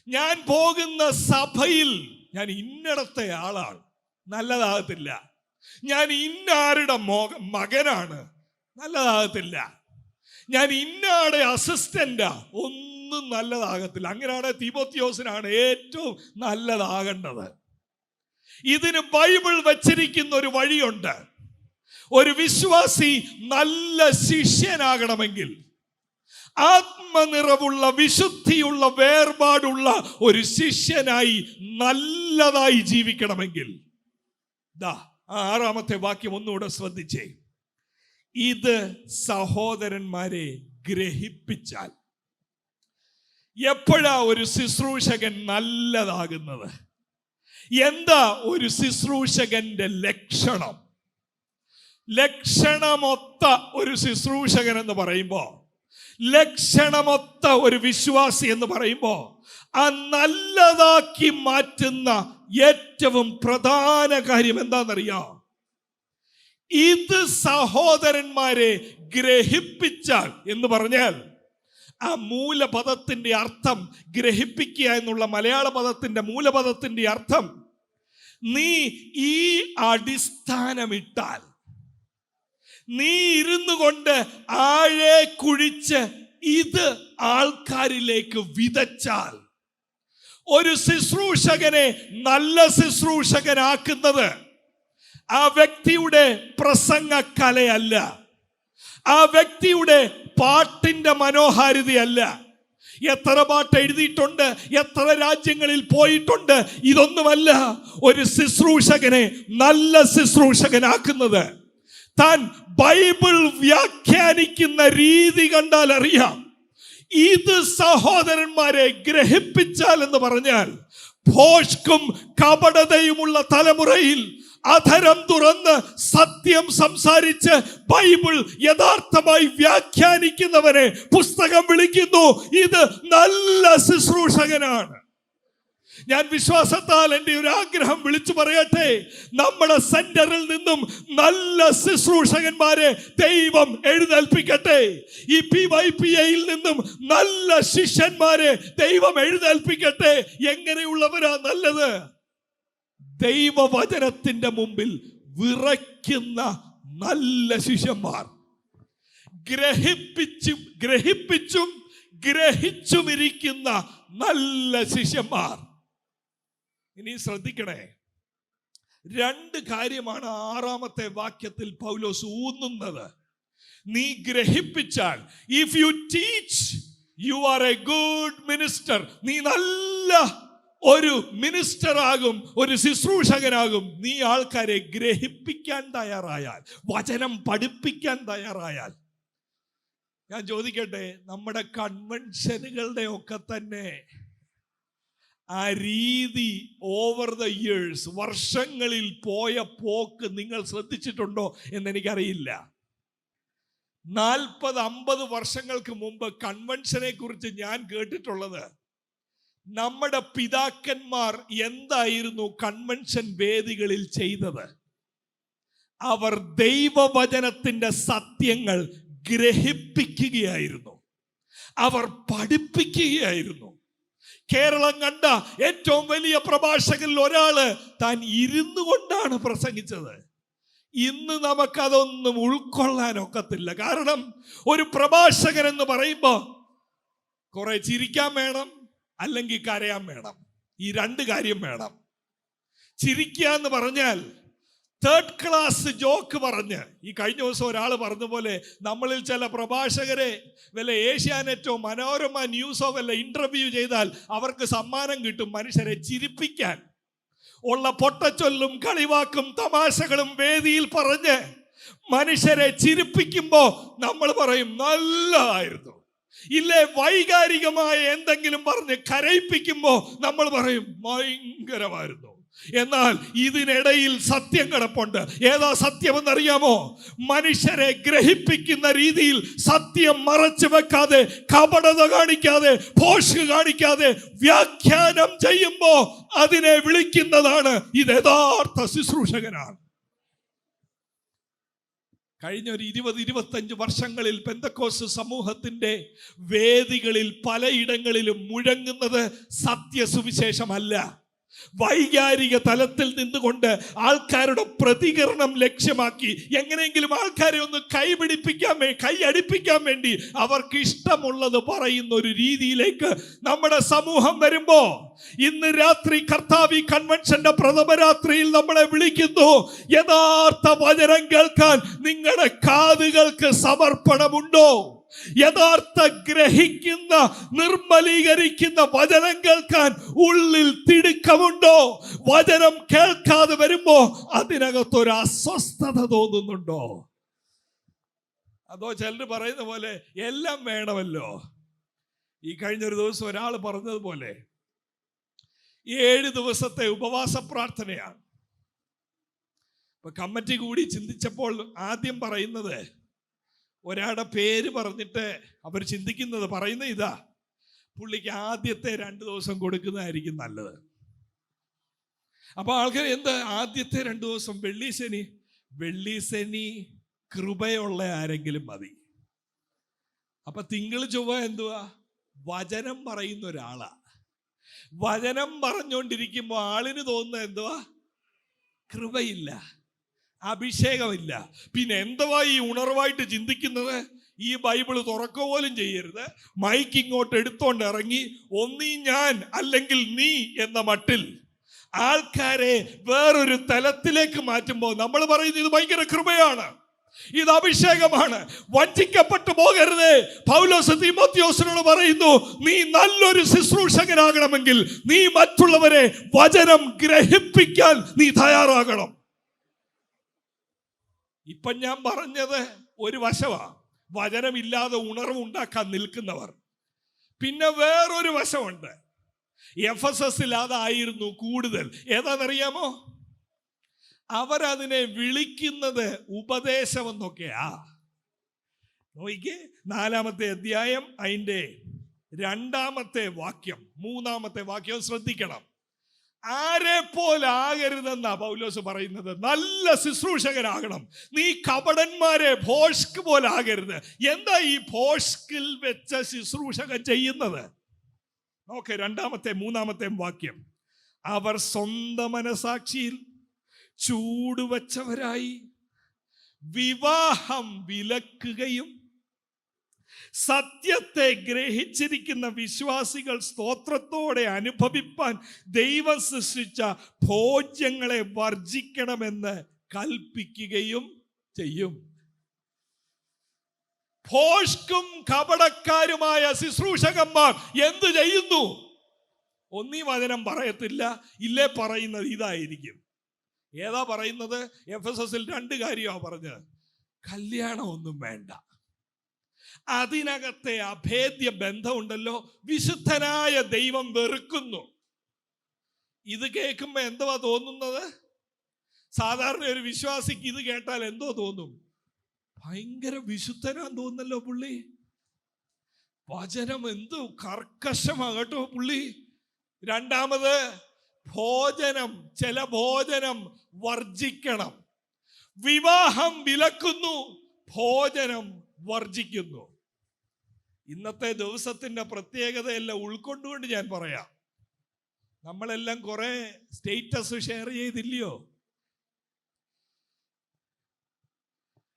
ഞാൻ പോകുന്ന സഭയിൽ ഞാൻ ഇന്നടത്തെ ആളാണ്, നല്ലതാകത്തില്ല. ഞാൻ ഇന്നാരുടെ മകനാണ്, നല്ലതാകത്തില്ല. ഞാൻ ഇന്നാടെ അസിസ്റ്റന്റാ, ഒന്നും നല്ലതാകത്തില്ല. അങ്ങനെയാണ് തീമോത്തിയോസിനാണ് ഏറ്റവും നല്ലതാകേണ്ടത്. ഇതിന് ബൈബിൾ വച്ചിരിക്കുന്ന ഒരു വഴിയുണ്ട്. ഒരു വിശ്വാസി നല്ല ശിഷ്യനാകണമെങ്കിൽ, ആത്മനിറവുള്ള വിശുദ്ധിയുള്ള വേർപാടുള്ള ഒരു ശിഷ്യനായി നല്ലതായി ജീവിക്കണമെങ്കിൽ, 6ാമത്തെ വാക്യം ഒന്നുകൂടെ ശ്രദ്ധിച്ചേ. ഇത് സഹോദരന്മാരെ ഗ്രഹിപ്പിച്ചാൽ. എപ്പോഴാ ഒരു ശുശ്രൂഷകൻ നല്ലതാകുന്നത്? എന്താ ഒരു ശുശ്രൂഷകന്റെ ലക്ഷണം? ലക്ഷണമൊത്ത ഒരു ശുശ്രൂഷകൻ എന്ന് പറയുമ്പോ, ലക്ഷണമൊത്ത ഒരു വിശ്വാസി എന്ന് പറയുമ്പോ, ആ നല്ലതാക്കി മാറ്റുന്ന ഏറ്റവും പ്രധാന കാര്യം എന്താണെന്നറിയാം? ഇത് സഹോദരന്മാരെ ഗ്രഹിപ്പിച്ചാൽ എന്ന് പറഞ്ഞാൽ, ആ മൂലപദത്തിന്റെ അർത്ഥം, ഗ്രഹിപ്പിക്കുക എന്നുള്ള മലയാള പദത്തിന്റെ മൂലപദത്തിന്റെ അർത്ഥം, നീ ഈ അടിസ്ഥാനമിട്ടാൽ, നീ ഇരുന്നു കൊണ്ട് ആഴെ കുഴിച്ച് ഇത് ആൾക്കാരിലേക്ക് വിതച്ചാൽ, ഒരു ശുശ്രൂഷകനെ നല്ല ശുശ്രൂഷകനാക്കുന്നത് ആ വ്യക്തിയുടെ പ്രസംഗ കലയല്ല, ആ വ്യക്തിയുടെ പാട്ടിന്റെ മനോഹാരിതയല്ല. എത്ര പാട്ട് എഴുതിയിട്ടുണ്ട്, എത്ര രാജ്യങ്ങളിൽ പോയിട്ടുണ്ട്, ഇതൊന്നുമല്ല ഒരു ശുശ്രൂഷകനെ നല്ല ശുശ്രൂഷകനാക്കുന്നത്. താൻ ബൈബിൾ വ്യാഖ്യാനിക്കുന്ന രീതി കണ്ടാൽ അറിയാം. ഇത് സഹോദരന്മാരെ ഗ്രഹിപ്പിച്ചാൽ എന്ന് പറഞ്ഞാൽ, ഭോഷ്കും കപടതയുമുള്ള തലമുറയിൽ അധരം തുറന്ന് സത്യം സംസാരിച്ച് ബൈബിൾ യഥാർത്ഥമായി വ്യാഖ്യാനിക്കുന്നവനെ പുസ്തകം വിളിക്കുന്നു, ഇത് നല്ല ശുശ്രൂഷകനാണ്. ഞാൻ വിശ്വാസത്താൽ എൻ്റെ ഒരു ആഗ്രഹം വിളിച്ചു പറയട്ടെ, നമ്മുടെ സെന്ററിൽ നിന്നും നല്ല ശുശ്രൂഷകന്മാരെ ദൈവം എഴുന്നേൽപ്പിക്കട്ടെ. ഈ PYPAയിൽ നിന്നും നല്ല ശിഷ്യന്മാരെ ദൈവം എഴുന്നേൽപ്പിക്കട്ടെ. എങ്ങനെയുള്ളവരാ നല്ലത്? ദൈവവചനത്തിന്റെ മുമ്പിൽ വിറയ്ക്കുന്ന നല്ല ശിഷ്യന്മാർ, ഗ്രഹിപ്പിച്ചും ഗ്രഹിച്ചുമിരിക്കുന്ന നല്ല ശിഷ്യന്മാർ. ഇനി ശ്രദ്ധിക്കണേ, രണ്ട് കാര്യമാണ് 6-ാമത്തെ വാക്യത്തിൽ പൗലോസ് ഊന്നുന്നത്. നീ ഗ്രഹിപ്പിച്ചാൽ, if you teach you are a good minister. നീ നല്ല ഒരു മിനിസ്റ്റർ ആകും, ഒരു ശുശ്രൂഷകനാകും. നീ ആൾക്കാരെ ഗ്രഹിപ്പിക്കാൻ തയ്യാറായാൽ, വചനം പഠിപ്പിക്കാൻ തയ്യാറായാൽ. ഞാൻ ചോദിക്കട്ടെ, നമ്മുടെ കൺവെൻഷനുകളുടെ ഒക്കെ തന്നെ ആ രീതി ഓവർ ദ ഇയേഴ്സ്, വർഷങ്ങളിൽ പോയ പോക്ക് നിങ്ങൾ ശ്രദ്ധിച്ചിട്ടുണ്ടോ എന്നെനിക്കറിയില്ല. 40-50 വർഷങ്ങൾക്ക് മുമ്പ് കൺവെൻഷനെ കുറിച്ച് ഞാൻ കേട്ടിട്ടുള്ളത്, നമ്മുടെ പിതാക്കന്മാർ എന്തായിരുന്നു കൺവെൻഷൻ വേദികളിൽ ചെയ്തത്? അവർ ദൈവവചനത്തിന്റെ സത്യങ്ങൾ ഗ്രഹിപ്പിക്കുകയായിരുന്നു, അവർ പഠിപ്പിക്കുകയായിരുന്നു. കേരളം കണ്ട ഏറ്റവും വലിയ പ്രഭാഷകരിൽ ഒരാള് താൻ ഇരുന്നു കൊണ്ടാണ് പ്രസംഗിച്ചത്. ഇന്ന് നമുക്കതൊന്നും ഉൾക്കൊള്ളാൻ ഒക്കത്തില്ല. കാരണം ഒരു പ്രഭാഷകൻ എന്ന് പറയുമ്പോൾ കുറെ ചിരിക്കാൻ വേണം, അല്ലെങ്കിൽ കരയാൻ വേണം. ഈ രണ്ട് കാര്യം വേണം. ചിരിക്കുക എന്ന് പറഞ്ഞാൽ തേർഡ് ക്ലാസ് ജോക്ക് പറഞ്ഞ്, ഈ കഴിഞ്ഞ ദിവസം ഒരാൾ പറഞ്ഞ പോലെ, നമ്മളിൽ ചില പ്രഭാഷകരെ വല്ല ഏഷ്യാനെറ്റോ മനോരമ ന്യൂസോ വല്ല ഇന്റർവ്യൂ ചെയ്താൽ അവർക്ക് സമ്മാനം കിട്ടും, മനുഷ്യരെ ചിരിപ്പിക്കാൻ. ഉള്ള പൊട്ടച്ചൊല്ലും കളിവാക്കും തമാശകളും വേദിയിൽ പറഞ്ഞ് മനുഷ്യരെ ചിരിപ്പിക്കുമ്പോ നമ്മൾ പറയും നല്ലതായിരുന്നു. ഇല്ലേ, വൈകാരികമായ എന്തെങ്കിലും പറഞ്ഞ് കരയിപ്പിക്കുമ്പോ നമ്മൾ പറയും ഭയങ്കരമായിരുന്നു. എന്നാൽ ഇതിനിടയിൽ സത്യം കിടപ്പുണ്ട്. ഏതാ സത്യമെന്നറിയാമോ? മനുഷ്യരെ ഗ്രഹിപ്പിക്കുന്ന രീതിയിൽ സത്യം മറച്ചു വെക്കാതെ, കപടത കാണിക്കാതെ, ഭോഷ് കാണിക്കാതെ വ്യാഖ്യാനം ചെയ്യുമ്പോ അതിനെ വിളിക്കുന്നതാണ് ഇത് യഥാർത്ഥ ശുശ്രൂഷകനാണ്. കഴിഞ്ഞ ഒരു 20-25 വർഷങ്ങളിൽ പെന്തക്കോസ്ത് സമൂഹത്തിന്റെ വേദികളിൽ പലയിടങ്ങളിലും മുഴങ്ങുന്നത് സത്യസുവിശേഷമല്ല. വൈകാരിക തലത്തിൽ നിന്നുകൊണ്ട് ആൾക്കാരുടെ പ്രതികരണം ലക്ഷ്യമാക്കി എങ്ങനെയെങ്കിലും ആൾക്കാരെ ഒന്ന് കൈയടിപ്പിക്കാൻ വേണ്ടി അവർക്ക് ഇഷ്ടമുള്ളത് പറയുന്ന ഒരു രീതിയിലേക്ക് നമ്മുടെ സമൂഹം വരുമ്പോ, ഇന്ന് രാത്രി കർത്താവി കൺവെൻഷന്റെ പ്രഥമ രാത്രിയിൽ നമ്മളെ വിളിക്കുന്നു, യഥാർത്ഥ വചനം കേൾക്കാൻ നിങ്ങളുടെ കാതുകൾക്ക് സമർപ്പണമുണ്ടോ? യഥാർത്ഥ ഗ്രഹിക്കുന്ന, നിർമ്മലീകരിക്കുന്ന വചനം കേൾക്കാൻ ഉള്ളിൽ തിടുക്കമുണ്ടോ? വചനം കേൾക്കാതെ വരുമ്പോ അതിനകത്തൊരു അസ്വസ്ഥത തോന്നുന്നുണ്ടോ? അതോ ചിലർ പറയുന്ന പോലെ എല്ലാം വേണമല്ലോ. ഈ കഴിഞ്ഞൊരു ദിവസം ഒരാൾ പറഞ്ഞതുപോലെ 7 ദിവസത്തെ ഉപവാസ പ്രാർത്ഥനയാണ്. ഇപ്പൊ കമ്മിറ്റി കൂടി ചിന്തിച്ചപ്പോൾ ആദ്യം പറയുന്നത്, ഒരാളുടെ പേര് പറഞ്ഞിട്ട് അവർ ചിന്തിക്കുന്നത് പറയുന്ന ഇതാ, പുള്ളിക്ക് ആദ്യത്തെ 2 ദിവസം കൊടുക്കുന്നതായിരിക്കും നല്ലത്. അപ്പൊ ആൾക്കാർ എന്താ ആദ്യത്തെ 2 ദിവസം? വെള്ളി ശനി കൃപയുള്ള ആരെങ്കിലും മതി. അപ്പൊ തിങ്കൾ ചൊവ്വ എന്തുവാ? വചനം പറയുന്ന ഒരാളാ. വചനം പറഞ്ഞുകൊണ്ടിരിക്കുമ്പോ ആളിന് തോന്നുന്നത് എന്തുവാ? കൃപയില്ല, അഭിഷേകമില്ല. പിന്നെ എന്തുവാ ഈ ഉണർവായിട്ട് ചിന്തിക്കുന്നത്? ഈ ബൈബിള് തുറക്കുക പോലും ചെയ്യരുത്, മൈക്ക് ഇങ്ങോട്ട് എടുത്തോണ്ട് ഇറങ്ങി ഒന്നീ ഞാൻ അല്ലെങ്കിൽ നീ എന്ന മട്ടിൽ ആൾക്കാരെ വേറൊരു തലത്തിലേക്ക് മാറ്റുമ്പോൾ നമ്മൾ പറയുന്നത് ഇത് ഭയങ്കര കൃപയാണ്, ഇത് അഭിഷേകമാണ്. വഞ്ചിക്കപ്പെട്ടു പോകരുത്. പൗലോസ് തീമോഥെയോസിനോട് പറയുന്നു, നീ നല്ലൊരു ശുശ്രൂഷകനാകണമെങ്കിൽ നീ മറ്റുള്ളവരെ വചനം ഗ്രഹിപ്പിക്കാൻ നീ തയ്യാറാകണം. ഇപ്പൊ ഞാൻ പറഞ്ഞത് ഒരു വശമാ, വചനമില്ലാതെ ഉണർവ് ഉണ്ടാക്കാൻ നിൽക്കുന്നവർ. പിന്നെ വേറൊരു വശമുണ്ട്. എഫെസസിൽ അതായിരുന്നു കൂടുതൽ. ഏതാണെന്നറിയാമോ? അവരതിനെ വിളിക്കുന്നത് ഉപദേശമെന്നൊക്കെയാ. നോക്കിക്കേ, 4-ാമത്തെ അധ്യായം അതിൻ്റെ 2-ാമത്തെ വാക്യം 3-ാമത്തെ വാക്യം ശ്രദ്ധിക്കണം. ആരെ പോലാകരുതെന്നാ പൗലോസ് പറയുന്നത്. നല്ല ശുശ്രൂഷകനാകണം. നീ കപടന്മാരെ ഭോഷ്ക് പോലാകരുത്. എന്താ ഈ ഭോഷ്കിൽ വെച്ച ശുശ്രൂഷകൻ ചെയ്യുന്നത്? നോക്ക് 2-ാമത്തെ 3-ാമത്തെ വാക്യം. അവർ സ്വന്തം മനസാക്ഷിയിൽ ചൂടുവച്ചവരായി വിവാഹം വിലക്കുകയും സത്യത്തെ ഗ്രഹിച്ചിരിക്കുന്ന വിശ്വാസികൾ സ്തോത്രത്തോടെ അനുഭവിപ്പാൻ ദൈവം സൃഷ്ടിച്ച ഭോജ്യങ്ങളെ വർജിക്കണമെന്ന് കൽപ്പിക്കുകയും ചെയ്യും. ഭോഷ്കും കപടക്കാരുമായ ശുശ്രൂഷകന്മാർ എന്തു ചെയ്യുന്നു? ഒന്നീ വചനം പറയത്തില്ല, ഇല്ലേ പറയുന്നത് ഇതായിരിക്കും. ഏതാ പറയുന്നത്? എഫെസസിൽ 2 കാര്യമാണ് പറഞ്ഞത്. കല്യാണം ഒന്നും വേണ്ട. അതിനകത്തെ അഭേദ്യ ബന്ധമുണ്ടല്ലോ, വിശുദ്ധനായ ദൈവം വെറുക്കുന്നു. ഇത് കേൾക്കുമ്പോ എന്തുവാ തോന്നുന്നത്? സാധാരണ ഒരു വിശ്വാസിക്ക് ഇത് കേട്ടാൽ എന്തോ തോന്നും? ഭയങ്കര വിശുദ്ധനാന്ന് തോന്നല്ലോ പുള്ളി. വചനം എന്തു കർക്കശമാ കേട്ടോ പുള്ളി. 2-ാമത് ഭോജനം, ചില ഭോജനം വർജിക്കണം. വിവാഹം വിലക്കുന്നു, ഭോജനം വർജിക്കുന്നു. ഇന്നത്തെ ദിവസത്തിന്റെ പ്രത്യേകതയെല്ലാം ഉൾക്കൊണ്ടുകൊണ്ട് ഞാൻ പറയാം. നമ്മളെല്ലാം കുറെ സ്റ്റേറ്റസ് ഷെയർ ചെയ്തില്ലയോ?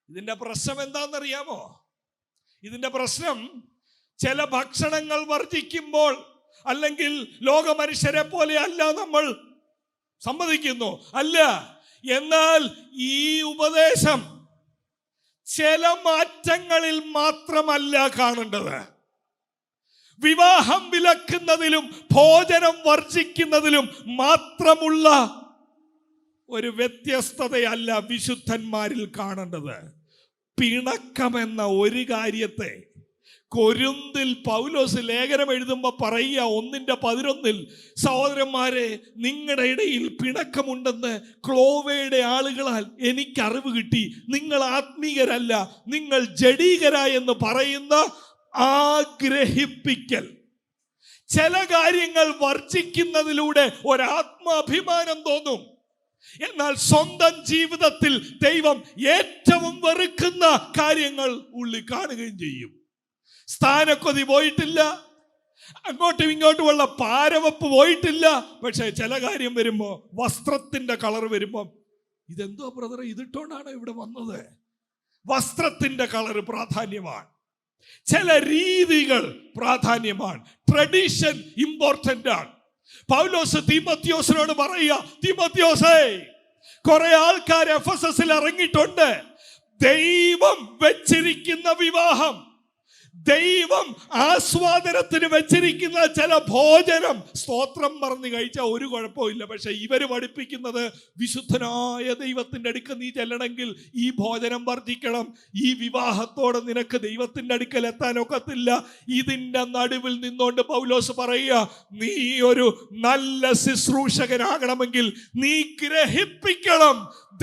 ഇതിന്റെ പ്രശ്നം എന്താണെന്നറിയാമോ? ഇതിന്റെ പ്രശ്നം ചില ഭക്ഷണങ്ങൾ വർജിക്കുമ്പോൾ, അല്ലെങ്കിൽ ലോക മനുഷ്യരെ പോലെ അല്ല നമ്മൾ സമ്മതിക്കുന്നു, അല്ല. എന്നാൽ ഈ ഉപദേശം ചില മാറ്റങ്ങളിൽ മാത്രമല്ല കാണേണ്ടത്. വിവാഹം വിലക്കുന്നതിലും ഭോജനം വർജിക്കുന്നതിലും മാത്രമുള്ള ഒരു വ്യത്യസ്തതയല്ല വിശുദ്ധന്മാരിൽ കാണേണ്ടത്. പിണക്കമെന്ന ഒരു കാര്യത്തെ കൊരിന്തിൽ പൗലോസ് ലേഖനം എഴുതുമ്പോൾ പറയുക 1:11, സഹോദരന്മാരെ, നിങ്ങളുടെ ഇടയിൽ പിണക്കമുണ്ടെന്ന് ക്ലോവയുടെ ആളുകളാൽ എനിക്ക് അറിവ് കിട്ടി. നിങ്ങൾ ആത്മീയരല്ല, നിങ്ങൾ ജഡീകരായെന്ന് പറയുന്ന ആഗ്രഹിപ്പിക്കൽ. ചില കാര്യങ്ങൾ വർജിക്കുന്നതിലൂടെ ഒരാത്മാഭിമാനം തോന്നും. എന്നാൽ സ്വന്തം ജീവിതത്തിൽ ദൈവം ഏറ്റവും വെറുക്കുന്ന കാര്യങ്ങൾ ഉള്ളിൽ കാണുകയും ചെയ്യും. സ്ഥാനക്കൊതി പോയിട്ടില്ല, അങ്ങോട്ടും ഇങ്ങോട്ടുമുള്ള പാരവപ്പ് പോയിട്ടില്ല. പക്ഷെ ചില കാര്യം വരുമ്പോ, വസ്ത്രത്തിന്റെ കളർ വരുമ്പോ, ഇതെന്തോ ബ്രദറെ ഇതിട്ടോണ്ടാണ് ഇവിടെ വന്നത്. വസ്ത്രത്തിന്റെ കളർ പ്രാധാന്യമാണ്, ചില രീതികൾ പ്രാധാന്യമാണ്, ട്രഡീഷൻ ഇമ്പോർട്ടന്റ് ആണ്. പൗലോസ് തീമോത്തിയോസിനോട് പറയുക, തീമോത്തിയോസേ, കുറെ ആൾക്കാർ എഫെസസിൽ ഇറങ്ങിയിട്ടുണ്ട്. ദൈവം വെച്ചിരിക്കുന്ന വിവാഹം, ദൈവം ആസ്വാദനത്തിന് വെച്ചിരിക്കുന്ന ചില ഭോജനം സ്തോത്രം പറഞ്ഞ് കഴിച്ചാൽ ഒരു കുഴപ്പമില്ല. പക്ഷെ ഇവര് പഠിപ്പിക്കുന്നത്, വിശുദ്ധനായ ദൈവത്തിന്റെ അടുക്കൽ നീ ചെല്ലണമെങ്കിൽ ഈ ഭോജനം വർജിക്കണം. ഈ വിവാഹത്തോടെ നിനക്ക് ദൈവത്തിന്റെ അടുക്കൽ എത്താനൊക്കത്തില്ല. ഇതിന്റെ നടുവിൽ നിന്നുകൊണ്ട് പൗലോസ് പറയുക, നീ ഒരു നല്ല ശുശ്രൂഷകനാകണമെങ്കിൽ നീ ഗ്രഹിപ്പിക്കണം,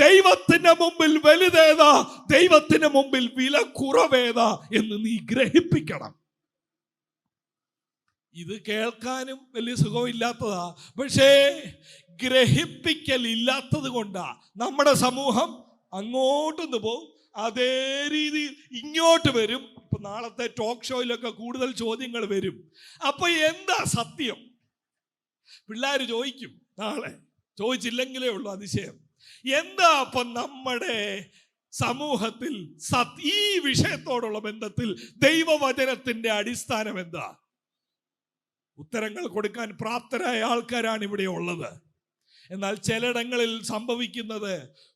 ദൈവത്തിന്റെ മുമ്പിൽ വലുതേതാ, ദൈവത്തിന് മുമ്പിൽ വില കുറവേതാ എന്ന് നീ ഗ്രഹിപ്പിക്കണം. ഇത് കേൾക്കാനും വലിയ സുഖമില്ലാത്തതാ. പക്ഷേ ഗ്രഹിപ്പിക്കൽ ഇല്ലാത്തത് കൊണ്ടാ നമ്മുടെ സമൂഹം അങ്ങോട്ടൊന്ന് പോകും, അതേ രീതിയിൽ ഇങ്ങോട്ട് വരും. ഇപ്പൊ നാളത്തെ ടോക്ക് ഷോയിലൊക്കെ കൂടുതൽ ചോദ്യങ്ങൾ വരും. അപ്പൊ എന്താ സത്യം? പിള്ളേർ ചോദിക്കും, നാളെ ചോദിച്ചില്ലെങ്കിലേ ഉള്ളൂ അതിശയം. എന്താ അപ്പൊ നമ്മുടെ സമൂഹത്തിൽ ഈ വിഷയത്തോടുള്ള ബന്ധത്തിൽ ദൈവവചനത്തിന്റെ അടിസ്ഥാനം എന്താ? ഉത്തരങ്ങൾ കൊടുക്കാൻ പ്രാപ്തരായ ആൾക്കാരാണ് ഇവിടെ ഉള്ളത്. എന്നാൽ ചിലയിടങ്ങളിൽ സംഭവിക്കുന്നത്,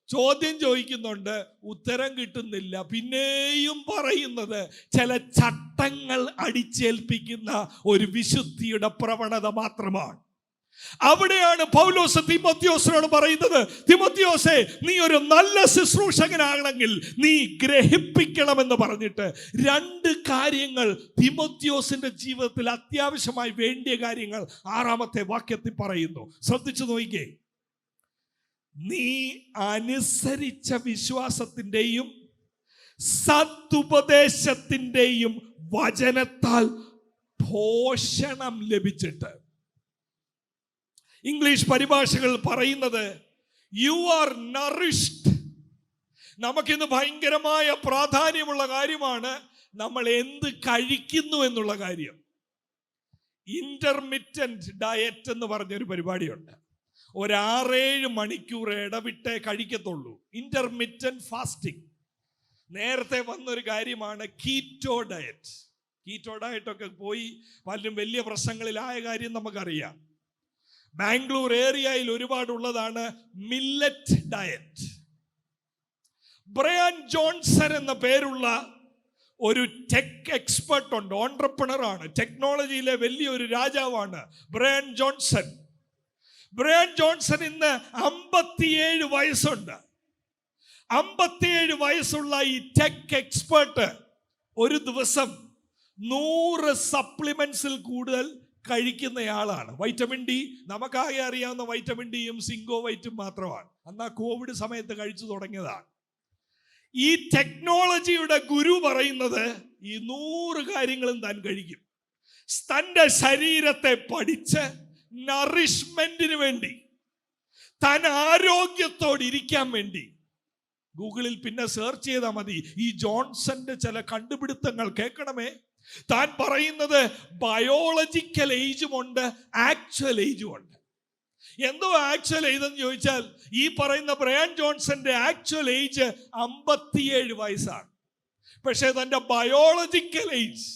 ചോദ്യം ചോദിക്കുന്നുണ്ട്, ഉത്തരം കിട്ടുന്നില്ല, പിന്നെയും പറയുന്നത് ചില ചട്ടങ്ങൾ അടിച്ചേൽപ്പിക്കുന്ന ഒരു വിശുദ്ധിയുടെ പ്രവണത മാത്രമാണ്. അവിടെയാണ് പൗലോസ് തീമോത്തിയോസിനോട് പറയുന്നത്, തീമോത്തിയോസേ, നീ ഒരു നല്ല ശുശ്രൂഷകനാകണമെങ്കിൽ നീ ഗ്രഹിപ്പിക്കണമെന്ന് പറഞ്ഞിട്ട് 2 കാര്യങ്ങൾ തീമോത്തിയോസിന്റെ ജീവിതത്തിൽ അത്യാവശ്യമായി വേണ്ടിയ കാര്യങ്ങൾ 6-ാമത്തെ വാക്യത്തിൽ പറയുന്നു. ശ്രദ്ധിച്ചു നോക്കിക്കേ. നീ അനുസരിച്ച വിശ്വാസത്തിന്റെയും സതുപദേശത്തിന്റെയും വചനത്താൽ പോഷണം ലഭിച്ചിട്ട്. ഇംഗ്ലീഷ് പരിഭാഷകൾ പറയുന്നത് യു ആർ നറിഷ്ഡ്. നമുക്കിന്ന് ഭയങ്കരമായ പ്രാധാന്യമുള്ള കാര്യമാണ് നമ്മൾ എന്ത് കഴിക്കുന്നു എന്നുള്ള കാര്യം. ഇന്റർമിറ്റന്റ് ഡയറ്റ് എന്ന് പറഞ്ഞൊരു പരിപാടിയുണ്ട്. 6-7 മണിക്കൂർ ഇടവിട്ടേ കഴിക്കത്തുള്ളൂ. Intermittent fasting. നേരത്തെ വന്നൊരു കാര്യമാണ് കീറ്റോ ഡയറ്റ്. കീറ്റോ ഡയറ്റൊക്കെ പോയി പലരും വലിയ പ്രശ്നങ്ങളിലായ കാര്യം നമുക്കറിയാം. ബാംഗ്ലൂർ ഏരിയയിൽ ഒരുപാടുള്ളതാണ് മില്ലറ്റ് ഡയറ്റ്. ബ്രയാൻ ജോൺസൺ എന്ന പേരുള്ള ഒരു ടെക് എക്സ്പെർട്ട് ഉണ്ട്, ഓൺട്രപ്രണർ ആണ്, ടെക്നോളജിയിലെ വലിയൊരു രാജാവാണ് ബ്രയാൻ ജോൺസൺ. ബ്രയാൻ ജോൺസൺ ഇന്ന് 57 വയസ്സുണ്ട്. 57 വയസ്സുള്ള ഈ ടെക് എക്സ്പെർട്ട് ഒരു ദിവസം 100 സപ്ലിമെന്റ്സിൽ കൂടുതൽ കഴിക്കുന്നയാളാണ്. വൈറ്റമിൻ ഡി, നമുക്കാകെ അറിയാവുന്ന വൈറ്റമിൻ ഡിയും സിങ്കോ വൈറ്റും മാത്രമാണ്. അന്ന് ആ കോവിഡ് സമയത്ത് കഴിച്ചു തുടങ്ങിയതാണ്. ഈ ടെക്നോളജിയുടെ ഗുരു പറയുന്നത് ഈ 100 കാര്യങ്ങളും താൻ കഴിക്കും. തൻ്റെ ശരീരത്തെ പഠിച്ച് നറിഷ്മെന്റിന് വേണ്ടി, താൻ ആരോഗ്യത്തോടെ ഇരിക്കാൻ വേണ്ടി. ഗൂഗിളിൽ പിന്നെ സെർച്ച് ചെയ്താൽ മതി ഈ ജോൺസന്റെ ചില കണ്ടുപിടുത്തങ്ങൾ കേൾക്കണമേ. താൻ പറയുന്നത് ബയോളജിക്കൽ ഏജും ഉണ്ട്, ആക്ച്വൽ ഏജും ഉണ്ട്. എന്തോ ആക്ച്വൽ ഏജ് എന്ന് ചോദിച്ചാൽ ഈ പറയുന്ന ബ്രയാൻ ജോൺസന്റെ ആക്ച്വൽ ഏജ് 57 വയസ്സാണ്. പക്ഷേ തൻ്റെ ബയോളജിക്കൽ ഏജ്,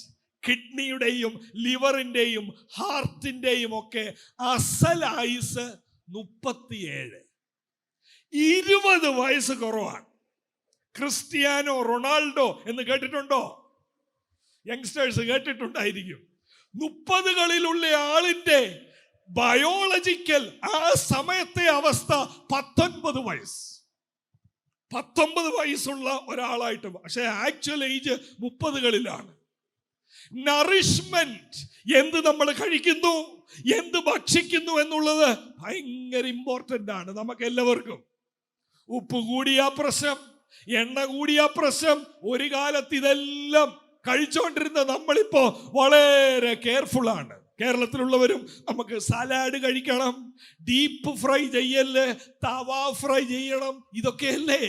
കിഡ്നിയുടെയും ലിവറിന്റെയും ഹാർട്ടിന്റെയും ഒക്കെ അസൽ ആയുസ് 37. 20 വയസ്സ് കുറവാണ്. ക്രിസ്ത്യാനോ റൊണാൾഡോ എന്ന് കേട്ടിട്ടുണ്ടോ? യങ്സ്റ്റേഴ്സ് കേട്ടിട്ടുണ്ടായിരിക്കും. 30കളിലുള്ള ആളിന്റെ ബയോളജിക്കൽ ആ സമയത്തെ അവസ്ഥ 19 വയസ്സ്. 19 വയസ്സുള്ള ഒരാളായിട്ട്, പക്ഷേ ആക്ച്വൽ ഏജ് 30കളിലാണ്. നറിഷ്മെന്റ്, എന്ത് നമ്മൾ കഴിക്കുന്നു, എന്ത് ഭക്ഷിക്കുന്നു എന്നുള്ളത് ഭയങ്കര ഇമ്പോർട്ടൻ്റ് ആണ് നമുക്ക് എല്ലാവർക്കും. ഉപ്പ് കൂടിയ പ്രശ്നം, എണ്ണ കൂടിയ പ്രശ്നം. ഒരു കാലത്ത് ഇതെല്ലാം കഴിച്ചുകൊണ്ടിരുന്ന നമ്മളിപ്പോ വളരെ കെയർഫുൾ ആണ്. കേരളത്തിലുള്ളവരും നമുക്ക് സലാഡ് കഴിക്കണം, ഡീപ്പ് ഫ്രൈ ചെയ്യല്ലേ, തവ ഫ്രൈ ചെയ്യണം, ഇതൊക്കെയല്ലേ.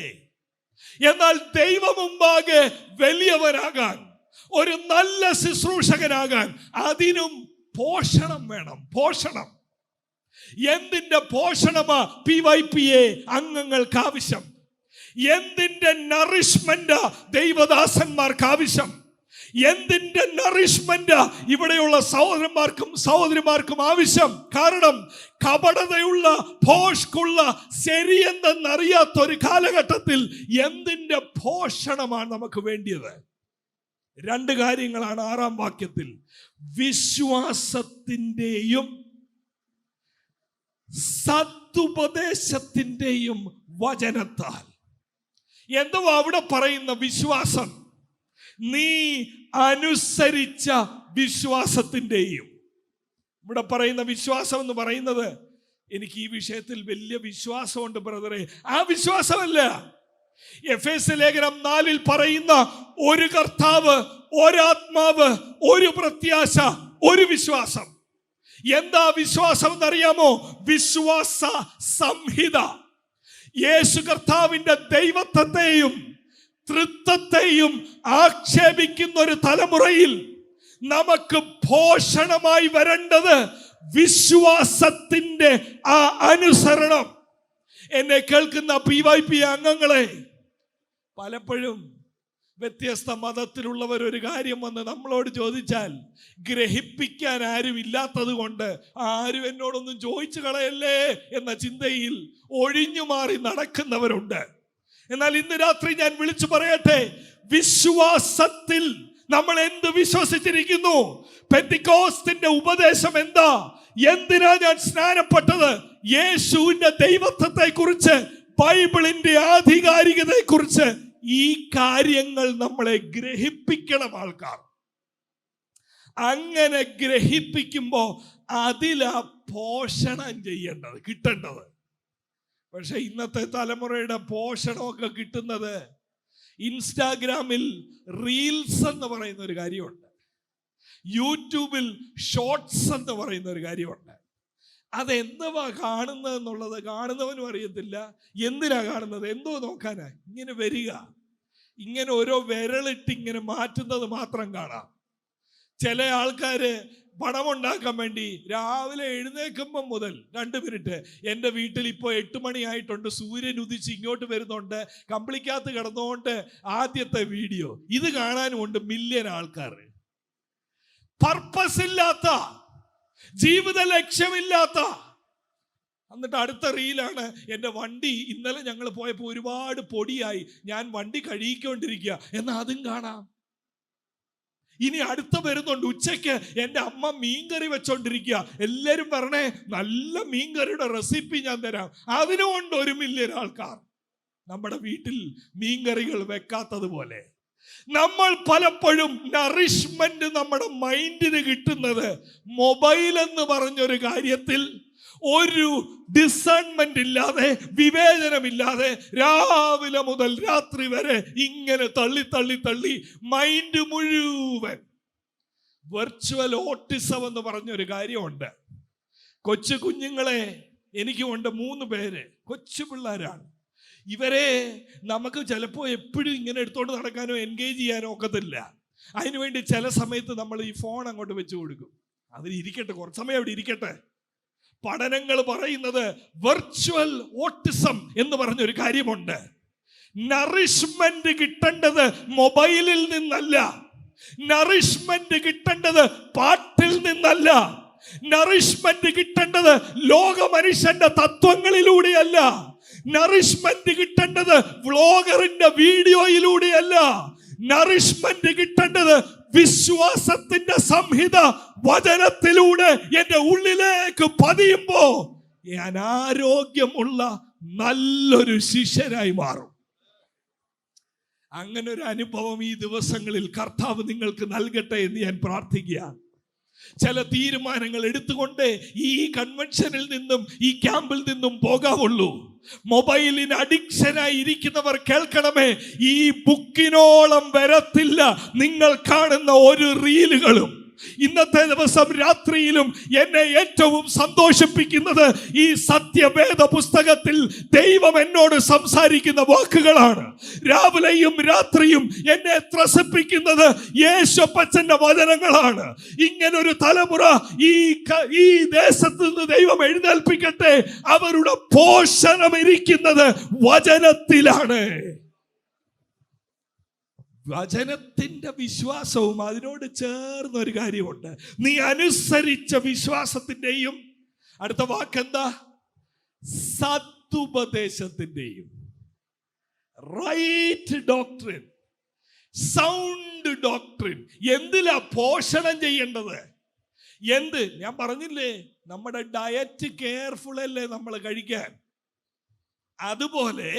എന്നാൽ ദൈവം മുമ്പാകെ വലിയവനാകാൻ, ഒരു നല്ല ശുശ്രൂഷകനാകാൻ അതിനും പോഷണം വേണം. പോഷണം. എന്തിന്റെ പോഷണമാ PYPA അംഗങ്ങൾക്ക് ആവശ്യം? എന്തിന്റെ നറിഷ്മെന്റ് ദൈവദാസന്മാർക്ക് ആവശ്യം? എന്തിന്റെ നറിഷ്മെന്റ് ഇവിടെയുള്ള സഹോദരന്മാർക്കും ആവശ്യം? കാരണം കപടതയുള്ള, ഭോഷ്കുള്ള, ശരിയെന്തെന്നറിയാത്ത ഒരു കാലഘട്ടത്തിൽ എന്തിന്റെ പോഷണമാണ് നമുക്ക് വേണ്ടിയത്? 2 കാര്യങ്ങളാണ് 6-ാം വാക്യത്തിൽ. വിശ്വാസത്തിന്റെയും സതുപദേശത്തിന്റെയും വചനത്താൽ. എന്തോ അവിടെ പറയുന്ന വിശ്വാസം, നീ അനുസരിച്ച വിശ്വാസത്തിന്റെയും. ഇവിടെ പറയുന്ന വിശ്വാസം എന്ന് പറയുന്നത്, എനിക്ക് ഈ വിഷയത്തിൽ വലിയ വിശ്വാസമുണ്ട് ബ്രദറെ, ആ വിശ്വാസമല്ല. എഫേസ്യ ലേഖനം 4 പറയുന്ന ഒരു കർത്താവ്, ഒരാത്മാവ്, ഒരു പ്രത്യാശ, ഒരു വിശ്വാസം. എന്താ വിശ്വാസം എന്നറിയാമോ? വിശ്വാസ സംഹിത. യേശു കർത്താവിന്റെ ദൈവത്വത്തെയും തൃത്വത്തെയും ആക്ഷേപിക്കുന്ന ഒരു തലമുറയിൽ നമുക്ക് പോഷണമായി വരേണ്ടത് വിശ്വാസത്തിന്റെ ആ അനുസരണം. എന്നെ കേൾക്കുന്ന PYP അംഗങ്ങളെ, പലപ്പോഴും വ്യത്യസ്ത മതത്തിലുള്ളവർ ഒരു കാര്യം വന്ന് നമ്മളോട് ചോദിച്ചാൽ ഗ്രഹിപ്പിക്കാൻ ആരും ഇല്ലാത്തത് കൊണ്ട് ആരും എന്നോടൊന്നും ചോദിച്ചു കളയല്ലേ എന്ന ചിന്തയിൽ ഒഴിഞ്ഞു മാറി നടക്കുന്നവരുണ്ട്. എന്നാൽ ഇന്ന് രാത്രി ഞാൻ വിളിച്ചു പറയട്ടെ, വിശ്വാസത്തിൽ നമ്മൾ എന്ത് വിശ്വസിച്ചിരിക്കുന്നു? പെന്തിക്കോസ്തിന്റെ ഉപദേശം എന്താ? എന്തിനാ ഞാൻ സ്നാനപ്പെട്ടത്? യേശുവിന്റെ ദൈവത്വത്തെ കുറിച്ച്, ബൈബിളിന്റെ ആധികാരികതയെ കുറിച്ച് ഈ കാര്യങ്ങൾ നമ്മളെ ഗ്രഹിപ്പിക്കണം ആൾക്കാർ. അങ്ങനെ ഗ്രഹിപ്പിക്കുമ്പോൾ അതിലാ പോഷണം ചെയ്യേണ്ടത്, കിട്ടേണ്ടത്. പക്ഷെ ഇന്നത്തെ തലമുറയുടെ പോഷണമൊക്കെ കിട്ടുന്നത് ഇൻസ്റ്റാഗ്രാമിൽ റീൽസ് എന്ന് പറയുന്ന ഒരു കാര്യമുണ്ട്, യൂട്യൂബിൽ ഷോർട്സ് എന്ന് പറയുന്ന ഒരു കാര്യമുണ്ട്. അതെന്തുവാ കാണുന്നത് എന്നുള്ളത് കാണുന്നവനും അറിയത്തില്ല. എന്തിനാ കാണുന്നത്, എന്തോ നോക്കാനാ ഇങ്ങനെ വരിക, ഇങ്ങനെ ഓരോ വിരലിട്ട് ഇങ്ങനെ മാറ്റുന്നത് മാത്രം കാണാം. ചില ആൾക്കാര് പണമുണ്ടാക്കാൻ വേണ്ടി രാവിലെ എഴുന്നേൽക്കുമ്പം മുതൽ 2 മിനിറ്റ്, എൻ്റെ വീട്ടിൽ ഇപ്പോൾ 8 മണിയായിട്ടുണ്ട്, സൂര്യൻ ഉദിച്ച് ഇങ്ങോട്ട് വരുന്നുണ്ട്, കമ്പിളിക്കകത്ത് കിടന്നുകൊണ്ട് ആദ്യത്തെ വീഡിയോ, ഇത് കാണാനുമുണ്ട് മില്യൺ ആൾക്കാർ. പർപ്പസ് ഇല്ലാത്ത, ജീവിത ലക്ഷ്യമില്ലാത്ത. എന്നിട്ട് അടുത്ത റീലാണ്, എൻ്റെ വണ്ടി ഇന്നലെ ഞങ്ങൾ പോയപ്പോൾ ഒരുപാട് പൊടിയായി, ഞാൻ വണ്ടി കഴുകിക്കൊണ്ടിരിക്കുക, എന്നാൽ അതും കാണാം. ഇനി അടുത്ത വരുന്നുണ്ട്, ഉച്ചയ്ക്ക് എൻ്റെ അമ്മ മീൻകറി വെച്ചോണ്ടിരിക്കുക, എല്ലാവരും പറഞ്ഞേ നല്ല മീൻകറിയുടെ റെസിപ്പി ഞാൻ തരാം, അതിനുകൊണ്ട് 1 മില്യൺ ആൾക്കാർ. നമ്മുടെ വീട്ടിൽ മീൻകറികൾ വെക്കാത്തതുപോലെ നമ്മൾ പലപ്പോഴും നറിഷ്മെന്റ് നമ്മുടെ മൈൻഡിന് കിട്ടുന്നത് മൊബൈൽ എന്ന് പറഞ്ഞൊരു കാര്യത്തിൽ ഒരു ഡിസേൺമെന്റ് ഇല്ലാതെ, വിവേചനമില്ലാതെ രാവിലെ മുതൽ രാത്രി വരെ ഇങ്ങനെ തള്ളി തള്ളി തള്ളി മൈൻഡ് മുഴുവൻ. വെർച്വൽ ഓട്ടിസം എന്ന് പറഞ്ഞൊരു കാര്യമുണ്ട്. കൊച്ചു കുഞ്ഞുങ്ങളെ എനിക്കുണ്ട് 3 പേര്, കൊച്ചു പിള്ളേരാണ്. ഇവരെ നമുക്ക് ചിലപ്പോൾ എപ്പോഴും ഇങ്ങനെ എടുത്തോണ്ട് നടക്കാനോ എൻഗേജ് ചെയ്യാനോ ഒക്കത്തില്ല. അതിനുവേണ്ടി ചില സമയത്ത് നമ്മൾ ഈ ഫോൺ അങ്ങോട്ട് വെച്ച് കൊടുക്കും, അവരിയ്ക്കട്ടെ, കുറച്ച് സമയം അവിടെ ഇരിക്കട്ടെ. പഠനങ്ങൾ പറയുന്നത് വെർച്വൽ ഓട്ടിസം എന്ന് പറഞ്ഞൊരു കാര്യമുണ്ട്. നറിഷ്മെന്റ് കിട്ടേണ്ടത് മൊബൈലിൽ നിന്നല്ല, നറിഷ്മെന്റ് കിട്ടേണ്ടത് പാട്ടിൽ നിന്നല്ല, നറിഷ്മെന്റ് കിട്ടേണ്ടത് ലോക മനുഷ്യന്റെ തത്വങ്ങളിലൂടെയല്ല, നറിഷ്മെന്റ് കിട്ടേണ്ടത് വ്ളോഗറിന്റെ വീഡിയോയിലൂടെയല്ല, നറിഷ്മെന്റ് കിട്ടേണ്ടത് വിശ്വാസത്തിന്റെ സംഹിത വചനത്തിലൂടെ എന്റെ ഉള്ളിലേക്ക് പതിയുമ്പോ ഞാൻ ആരോഗ്യമുള്ള നല്ലൊരു ശിഷ്യനായി മാറും. അങ്ങനെ ഒരു അനുഭവം ഈ ദിവസങ്ങളിൽ കർത്താവ് നിങ്ങൾക്ക് നൽകട്ടെ എന്ന് ഞാൻ പ്രാർത്ഥിക്കുകയാണ്. ചില തീരുമാനങ്ങൾ എടുത്തുകൊണ്ട് ഈ കൺവെൻഷനിൽ നിന്നും ഈ ക്യാമ്പിൽ നിന്നും പോകാവുള്ളൂ. മൊബൈലിന് അഡിക്ഷനായി ഇരിക്കുന്നവർ കേൾക്കണമേ, ഈ ബുക്കിനോളം വരത്തില്ല നിങ്ങൾ കാണുന്ന ഒരു റീലുകളും. ഇന്നത്തെ ദിവസം രാത്രിയിലും എന്നെ ഏറ്റവും സന്തോഷിപ്പിക്കുന്നത് ഈ സത്യവേദ പുസ്തകത്തിൽ ദൈവം എന്നോട് സംസാരിക്കുന്ന വാക്കുകളാണ്. രാവിലെയും രാത്രിയും എന്നെ ത്രസിപ്പിക്കുന്നത് യേശുപ്പച്ചന്റെ വചനങ്ങളാണ്. ഇങ്ങനൊരു തലമുറ ഈ ദേശത്ത് നിന്ന് ദൈവം എഴുന്നേൽപ്പിക്കട്ടെ. അവരുടെ പോഷണം ഇരിക്കുന്നത് വചനത്തിലാണ്. വചനത്തിന്റെ വിശ്വാസവും അതിനോട് ചേർന്നൊരു കാര്യമുണ്ട്. നീ അനുസരിച്ച വിശ്വാസത്തിന്റെയും അടുത്ത വാക്കെന്താ, സതുപദേശത്തിന്റെയും. Right doctrine, sound doctrine. എന്തിലാ പോഷണം ചെയ്യേണ്ടത്? എന്ത് ഞാൻ പറഞ്ഞില്ലേ, നമ്മുടെ ഡയറ്റ് കെയർഫുൾ അല്ലേ നമ്മൾ കഴിക്കാൻ. അതുപോലെ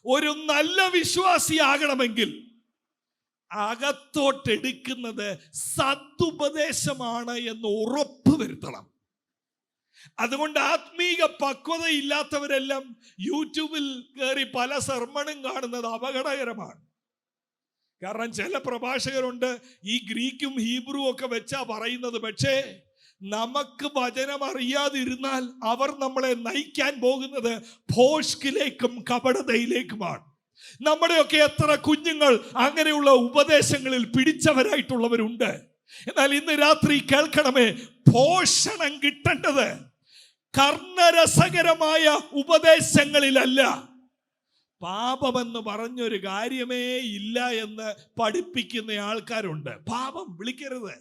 ഒരു നല്ല വിശ്വാസിയാകണമെങ്കിൽ അകത്തോട്ടെടുക്കുന്നത് സതുപദേശമാണ് എന്ന് ഉറപ്പ് വരുത്തണം. അതുകൊണ്ട് ആത്മീക പക്വത ഇല്ലാത്തവരെല്ലാം യൂട്യൂബിൽ കയറി പല സർമണും കാണുന്നത് അപകടകരമാണ്. കാരണം ചില പ്രഭാഷകരുണ്ട് ഈ ഗ്രീക്കും ഹീബ്രുവും ഒക്കെ വെച്ചാ പറയുന്നത്, പക്ഷേ നമുക്ക് വചനം അറിയാതിരുന്നാൽ അവർ നമ്മളെ നയിക്കാൻ പോകുന്നത് ഭോഷ്കിലേക്കും കപടതയിലേക്കുമാണ്. നമ്മുടെയൊക്കെ എത്ര കുഞ്ഞുങ്ങൾ അങ്ങനെയുള്ള ഉപദേശങ്ങളിൽ പിടിച്ചവരായിട്ടുള്ളവരുണ്ട്. എന്നാൽ ഇന്ന് രാത്രി കേൾക്കണമേ, പോഷണം കിട്ടേണ്ടത് കർണരസകരമായ ഉപദേശങ്ങളിലല്ല. പാപമെന്ന് പറഞ്ഞൊരു കാര്യമേ ഇല്ല എന്ന് പഠിപ്പിക്കുന്ന ആൾക്കാരുണ്ട്. പാപം വിളിക്കരുത്.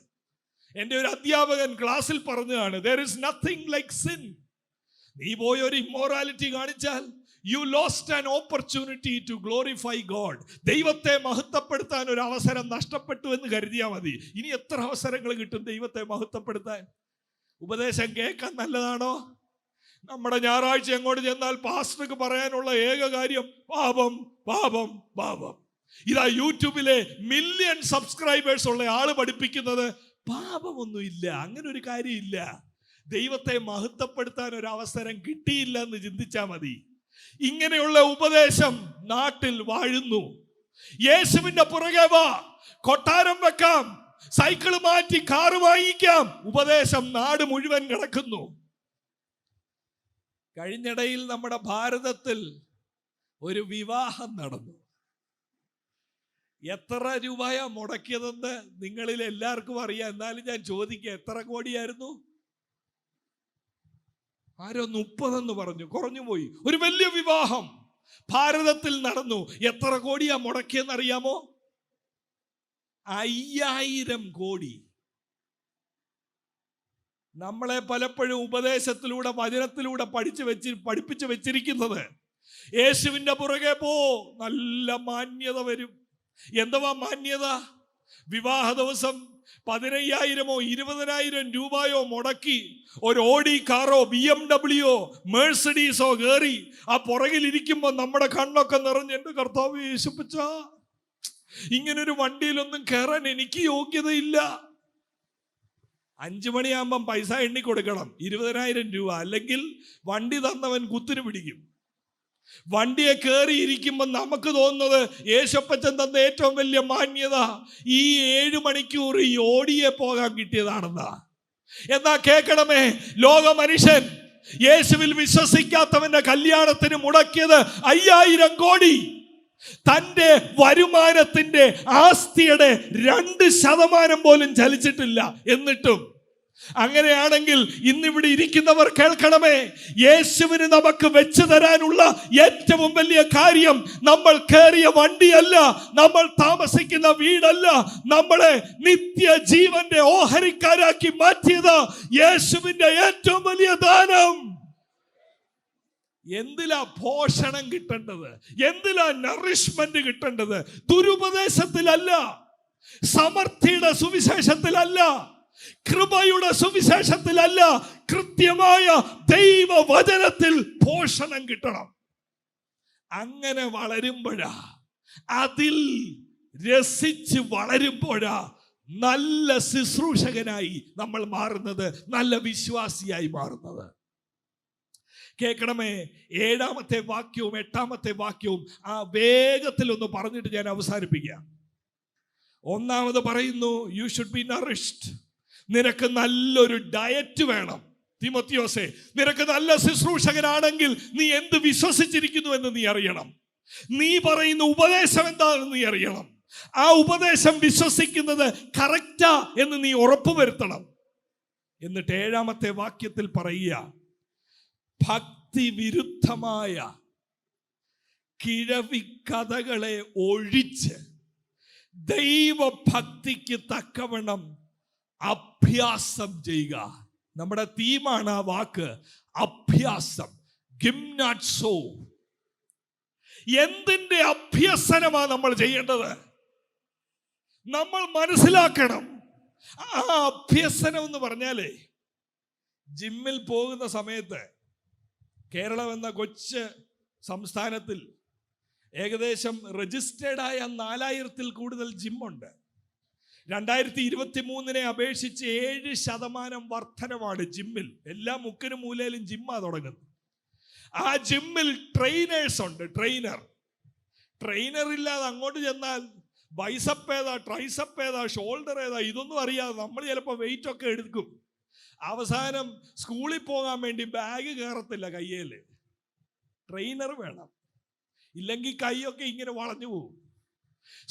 എൻ്റെ ഒരു അധ്യാപകൻ ക്ലാസ്സിൽ പറഞ്ഞതാണ്, there is nothing like sin. നീ പോയി ഒരു ഇമ്മോറാലിറ്റി കാണിച്ചാൽ you lost an opportunity to glorify God. ദൈവത്തെ മഹത്വപ്പെടുത്താൻ ഒരു അവസരം നഷ്ടപ്പെട്ടു എന്ന് കരുതിയാൽ മതി. ഇനി എത്ര അവസരങ്ങൾ കിട്ടും ദൈവത്തെ മഹത്വപ്പെടുത്താൻ? ഉപദേശം കേൾക്കാൻ നല്ലതാണോ? നമ്മുടെ ഞായറാഴ്ച എങ്ങോട്ട് ചെന്നാൽ പാസ്റ്റർക്ക് പറയാനുള്ള ഏക കാര്യം പാപം പാപം പാപം. ഇതാ യൂട്യൂബിലെ മില്യൺ സബ്സ്ക്രൈബേഴ്സ് ഉള്ള ആള് പഠിപ്പിക്കുന്നത് പാപമൊന്നുമില്ല, അങ്ങനെ ഒരു കാര്യമില്ല. ദൈവത്തെ മഹത്വപ്പെടുത്താൻ ഒരു അവസരം കിട്ടിയില്ല എന്ന് ചിന്തിച്ചാൽ മതി. ഇങ്ങനെയുള്ള ഉപദേശം നാട്ടിൽ വാഴുന്നു. യേശുവിന്റെ പുറകെ വാ, കൊട്ടാരം വെക്കാം, സൈക്കിൾ മാറ്റി കാറ് വാങ്ങിക്കാം, ഉപദേശം നാട് മുഴുവൻ കിടക്കുന്നു. കഴിഞ്ഞിടയിൽ നമ്മുടെ ഭാരതത്തിൽ ഒരു വിവാഹം നടന്നു. എത്ര രൂപയാ മുടക്കിയതെന്ന് നിങ്ങളിൽ എല്ലാവർക്കും അറിയാം. എന്നാലും ഞാൻ ചോദിക്കാം, എത്ര കോടിയായിരുന്നു? ആരോ 30 എന്ന് പറഞ്ഞു, കുറഞ്ഞുപോയി. ഒരു വലിയ വിവാഹം ഭാരതത്തിൽ നടന്നു. എത്ര കോടിയാ മുടക്കിയെന്ന് അറിയാമോ? 5000 കോടി. നമ്മളെ പലപ്പോഴും ഉപദേശത്തിലൂടെ, വചനത്തിലൂടെ പഠിപ്പിച്ചു വെച്ചിരിക്കുന്നത് യേശുവിന്റെ പുറകെ പോ, നല്ല മാന്യത വരും. എന്തുവാ മാന്യത? വിവാഹ ദിവസം 15,000 20,000 രൂപയോ മുടക്കി ഒരു ഓഡി കാറോ BMW മെഴ്സഡീസോ കയറി ആ പുറകിൽ ഇരിക്കുമ്പോൾ നമ്മുടെ കണ്ണൊക്കെ നിറഞ്ഞ്, എൻ്റെ കർത്താവ് യേശുപ്പച്ച, ഇങ്ങനൊരു വണ്ടിയിലൊന്നും കയറാൻ എനിക്ക് യോഗ്യതയില്ല. 5 മണിയാകുമ്പം പൈസ എണ്ണി കൊടുക്കണം, 20,000 രൂപ, അല്ലെങ്കിൽ വണ്ടി തന്നവൻ കുത്തിന് പിടിക്കും. വണ്ടിയെ കയറിയിരിക്കുമ്പോൾ നമുക്ക് തോന്നുന്നത് യേശുപ്പച്ചൻ തന്ന ഏറ്റവും വലിയ മാന്യത ഈ 7 മണിക്കൂർ ഈ ഓടിയെ പോകാൻ കിട്ടിയതാണെന്നാ. എന്നാ കേൾക്കണമേ, ലോക മനുഷ്യൻ യേശുവിൽ വിശ്വസിക്കാത്തവന്റെ കല്യാണത്തിന് മുടക്കിയത് 5000 കോടി. തന്റെ വരുമാനത്തിന്റെ ആസ്തിയുടെ 2% പോലും ചലിച്ചിട്ടില്ല. എന്നിട്ടും അങ്ങനെയാണെങ്കിൽ ഇന്നിവിടെ ഇരിക്കുന്നവർ കേൾക്കണമേ, യേശുവിന് നമുക്ക് വെച്ചു തരാനുള്ള ഏറ്റവും വലിയ കാര്യം നമ്മൾ കയറിയ വണ്ടിയല്ല, നമ്മൾ താമസിക്കുന്ന വീടല്ല, നമ്മളെ നിത്യജീവന്റെ ഓഹരിക്കാരാക്കി മാറ്റിയത് യേശുവിന്റെ ഏറ്റവും വലിയ ദാനം. എന്തിലാ പോഷണം കിട്ടേണ്ടത്? എന്തിലാ നറിഷ്മെന്റ് കിട്ടേണ്ടത്? ദുരുപദേശത്തിലല്ല, സമൃദ്ധിയുടെ സുവിശേഷത്തിലല്ല, കൃപയുടെ സുവിശേഷത്തിലല്ല, കൃത്യമായ ദൈവവചനത്തിൽ പോഷണം കിട്ടണം. അങ്ങനെ വളരുമ്പോഴാ, അതിൽ രസിച്ച് വളരുമ്പോഴാ നല്ല ശുശ്രൂഷകനായി നമ്മൾ മാറുന്നത്, നല്ല വിശ്വാസിയായി മാറുന്നത്. കേൾക്കണമേ, 7-ാമത്തെ വാക്യവും 8-ാമത്തെ വാക്യവും ആ വേഗത്തിൽ ഒന്ന് പറഞ്ഞിട്ട് ഞാൻ അവസാനിപ്പിക്കാം. ഒന്നാമത് പറയുന്നു, യു ഷുഡ് ബി നറിഷ്ഡ്. നിനക്ക് നല്ലൊരു ഡയറ്റ് വേണം. തിമോത്തിയോസേ, നിനക്ക് നല്ല ശുശ്രൂഷകനാണെങ്കിൽ നീ എന്ത് വിശ്വസിച്ചിരിക്കുന്നു എന്ന് നീ അറിയണം. നീ പറയുന്ന ഉപദേശം എന്താണെന്ന് നീ അറിയണം. ആ ഉപദേശം വിശ്വസിക്കുന്നത് കറക്റ്റാ എന്ന് നീ ഉറപ്പുവരുത്തണം. എന്നിട്ട് 7-ാമത്തെ വാക്യത്തിൽ പറയുക, ഭക്തി വിരുദ്ധമായ കിഴവി കഥകളെ ഒഴിച്ച് ദൈവഭക്തിക്ക് തക്കവണ്ണം അഭ്യാസം ചെയ്യുക. നമ്മുടെ തീമാണ് ആ വാക്ക്, അഭ്യാസം. ഗിംനാറ്റ്സോ. എന്തിന്റെ അഭ്യസനമാണ് നമ്മൾ ചെയ്യേണ്ടത്? നമ്മൾ മനസ്സിലാക്കണം. ആ അഭ്യസനം എന്ന് പറഞ്ഞാലേ, ജിമ്മിൽ പോകുന്ന സമയത്ത് കേരളം എന്ന കൊച്ചു സംസ്ഥാനത്തിൽ ഏകദേശം രജിസ്റ്റേർഡായ 4000-ൽ കൂടുതൽ ജിമ്മുണ്ട്. 2023 അപേക്ഷിച്ച് 7% വർധനമാണ് ജിമ്മിൽ. എല്ലാ മുക്കിനും മൂലയിലും ജിമ്മാ തുടങ്ങുന്നത്. ആ ജിമ്മിൽ ട്രെയിനേഴ്സ് ഉണ്ട്. ട്രെയിനർ ഇല്ലാതെ അങ്ങോട്ട് ചെന്നാൽ ബൈസപ്പ് ഏതാ, ട്രൈസപ്പ് ഏതാ, ഷോൾഡർ ഏതാ, ഇതൊന്നും അറിയാതെ നമ്മൾ ചിലപ്പോൾ വെയിറ്റ് ഒക്കെ എടുക്കും. അവസാനം സ്കൂളിൽ പോകാൻ വേണ്ടി ബാഗ് കയറത്തില്ല കയ്യിൽ. ട്രെയിനർ വേണം, ഇല്ലെങ്കിൽ കൈയൊക്കെ ഇങ്ങനെ വളഞ്ഞു പോകും.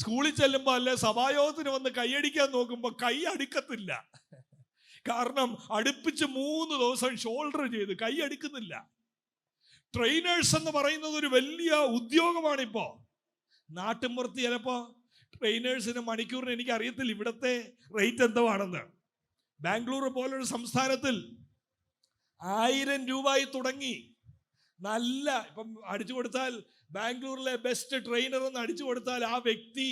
സ്കൂളിൽ ചെല്ലുമ്പോൾ അല്ലെ സഭായോഗത്തിന് വന്ന് കൈയടിക്കാൻ നോക്കുമ്പോൾ കൈ അടുക്കത്തില്ല. കാരണം അടുപ്പിച്ച് 3 ദിവസം ഷോൾഡർ ചെയ്ത് കൈ അടുക്കുന്നില്ല. ട്രെയിനേഴ്സ് എന്ന് പറയുന്നത് ഒരു വലിയ ഉദ്യോഗമാണിപ്പോൾ. നാട്ടിൻപുറത്ത് ചിലപ്പോൾ ട്രെയിനേഴ്സിന് മണിക്കൂറിന്, എനിക്ക് അറിയത്തില്ല ഇവിടുത്തെ റേറ്റ് എന്താണെന്ന്, ബാംഗ്ലൂർ പോലൊരു സംസ്ഥാനത്തിൽ 1000 രൂപയായി തുടങ്ങി. നല്ല ഇപ്പം അടിച്ചു കൊടുത്താൽ ബാംഗ്ലൂരിലെ ബെസ്റ്റ് ട്രെയിനർ എന്ന് അടിച്ചു കൊടുത്താൽ ആ വ്യക്തി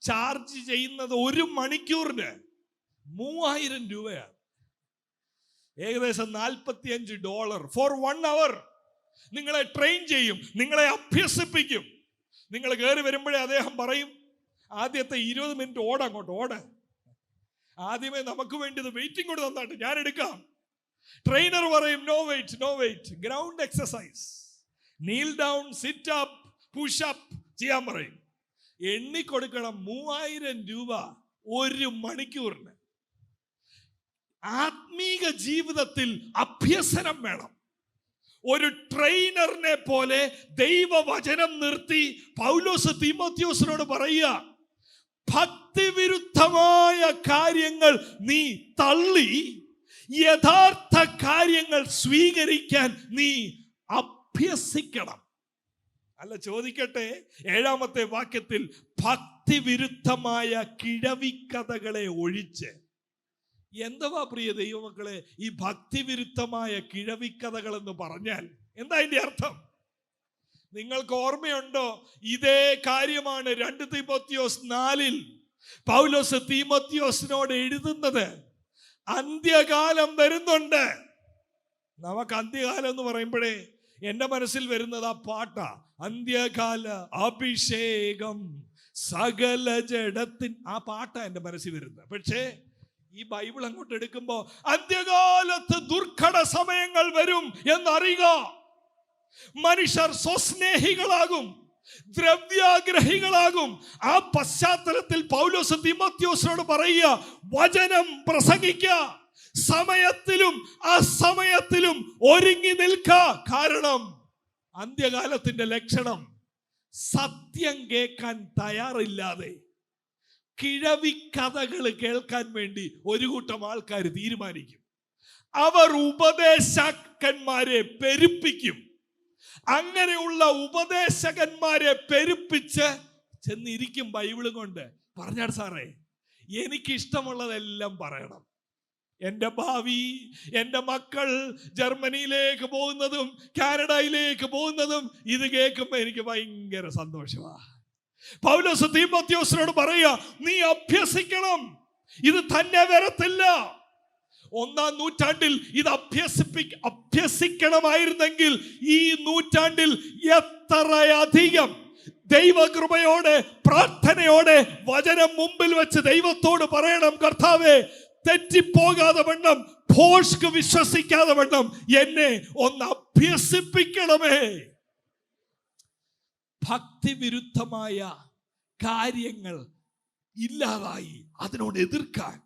ചാർജ് ചെയ്യുന്നത് 1 മണിക്കൂറിന് 3000 രൂപയാണ്. ഏകദേശം $45 ഫോർ 1 അവർ. നിങ്ങളെ ട്രെയിൻ ചെയ്യും, നിങ്ങളെ അഭ്യസിപ്പിക്കും. നിങ്ങൾ കയറി വരുമ്പോഴേ അദ്ദേഹം പറയും, ആദ്യത്തെ 20 മിനിറ്റ് അങ്ങോട്ട് ഓട. ആദ്യമേ നമുക്ക് വേണ്ടി വെയിറ്റിംഗ് കൂടെ തന്നാട്ട് ഞാൻ എടുക്കാം. ട്രെയിനർ പറയും, no weight, ground exercise. Kneel down, sit up, push up ചെയ്യാൻ പറയും. എണ്ണിക്കൊടുക്കണം 3000 രൂപ ഒരു മണിക്കൂറിന്. ആത്മീക ജീവിതത്തിൽ അഭ്യസനം വേണം. ഒരു ട്രെയിനറിനെ പോലെ ദൈവവചനം നിർത്തി പൗലോസ് തീമോഥെയോസിനോട് പറയുക, ഭക്തിവിരുദ്ധമായ കാര്യങ്ങൾ നീ തള്ളി യഥാർത്ഥ കാര്യങ്ങൾ സ്വീകരിക്കാൻ നീ അഭ്യസിക്കണം. അല്ല, ചോദിക്കട്ടെ, 7-ാമത്തെ വാക്യത്തിൽ ഭക്തിവിരുദ്ധമായ കിഴവിക്കഥകളെ ഒഴിച്ച്. എന്തുവാ പ്രിയ ദൈവമക്കളെ ഈ ഭക്തിവിരുദ്ധമായ കിഴവിക്കഥകൾ എന്ന് പറഞ്ഞാൽ? എന്താ അതിന്റെ അർത്ഥം? നിങ്ങൾക്ക് ഓർമ്മയുണ്ടോ? ഇതേ കാര്യമാണ് 2 തീമോഥെയോസ് 4 പൗലോസ് തീമോഥെയോസിനോട് എഴുതുന്നത്. അന്ത്യകാലം വരുന്നുണ്ട്. നമുക്ക് അന്ത്യകാലം എന്ന് പറയുമ്പോഴേ എൻ്റെ മനസ്സിൽ വരുന്നത് ആ പാട്ടാ, അന്ത്യകാല അഭിഷേകം സകല ജഡത്തിൻ. ആ പാട്ടാ എൻ്റെ മനസ്സിൽ വരുന്നത്. പക്ഷേ ഈ ബൈബിൾ അങ്ങോട്ട് എടുക്കുമ്പോ അന്ത്യകാലത്ത് ദുർഘട സമയങ്ങൾ വരും എന്നറിയുക. മനുഷ്യർ സ്വസ്നേഹികളാകും, ദ്രവ്യാഗ്രഹികളാകും. ആ പശ്ചാത്തലത്തിൽ പൗലോസ് തീമോഥെയോസിനോട് പറയുക, വചനം പ്രസംഗിക്കുക, സമയത്തിലും അസമയത്തിലും ഒരുങ്ങി നിൽക്ക. കാരണം അന്ത്യകാലത്തിന്റെ ലക്ഷണം സത്യം കേൾക്കാൻ തയ്യാറില്ലാതെ കിഴവിക്കഥകൾ കേൾക്കാൻ വേണ്ടി ഒരു കൂട്ടം ആൾക്കാർ തീരുമാനിക്കും. അവർ ഉപദേശകന്മാരെ പെരുപ്പിക്കും. അങ്ങനെയുള്ള ഉപദേശകന്മാരെ പെരുപ്പിച്ച് ചെന്നിരിക്കും ബൈബിളും കൊണ്ട്. പറഞ്ഞാൽ സാറേ, എനിക്കിഷ്ടമുള്ളതെല്ലാം പറയണം. എൻ്റെ ഭാവി, എൻ്റെ മക്കൾ ജർമ്മനിയിലേക്ക് പോകുന്നതും കാനഡയിലേക്ക് പോകുന്നതും ഇത് കേൾക്കുമ്പോൾ എനിക്ക് ഭയങ്കര സന്തോഷമാണ്. പൗലോസ് തീമോഥെയോസിനോട് പറയുക, നീ അഭ്യസിക്കണം. ഇത് തന്നെ വരത്തില്ല. 1-ാം നൂറ്റാണ്ടിൽ ഇത് അഭ്യസിക്കണമായിരുന്നെങ്കിൽ ഈ നൂറ്റാണ്ടിൽ എത്രയധികം ദൈവകൃപയോടെ പ്രാർത്ഥനയോടെ വചനം മുമ്പിൽ വെച്ച് ദൈവത്തോട് പറയണം, കർത്താവേ, തെറ്റിപ്പോകാതെ വണ്ണം, ഭോഷ്ക് വിശ്വസിക്കാതെ വണ്ണം എന്നെ ഒന്ന് അഭ്യസിപ്പിക്കണമേ. ഭക്തിവിരുദ്ധമായ കാര്യങ്ങൾ ഇല്ലാതായി അതിനോട് എതിർക്കാൻ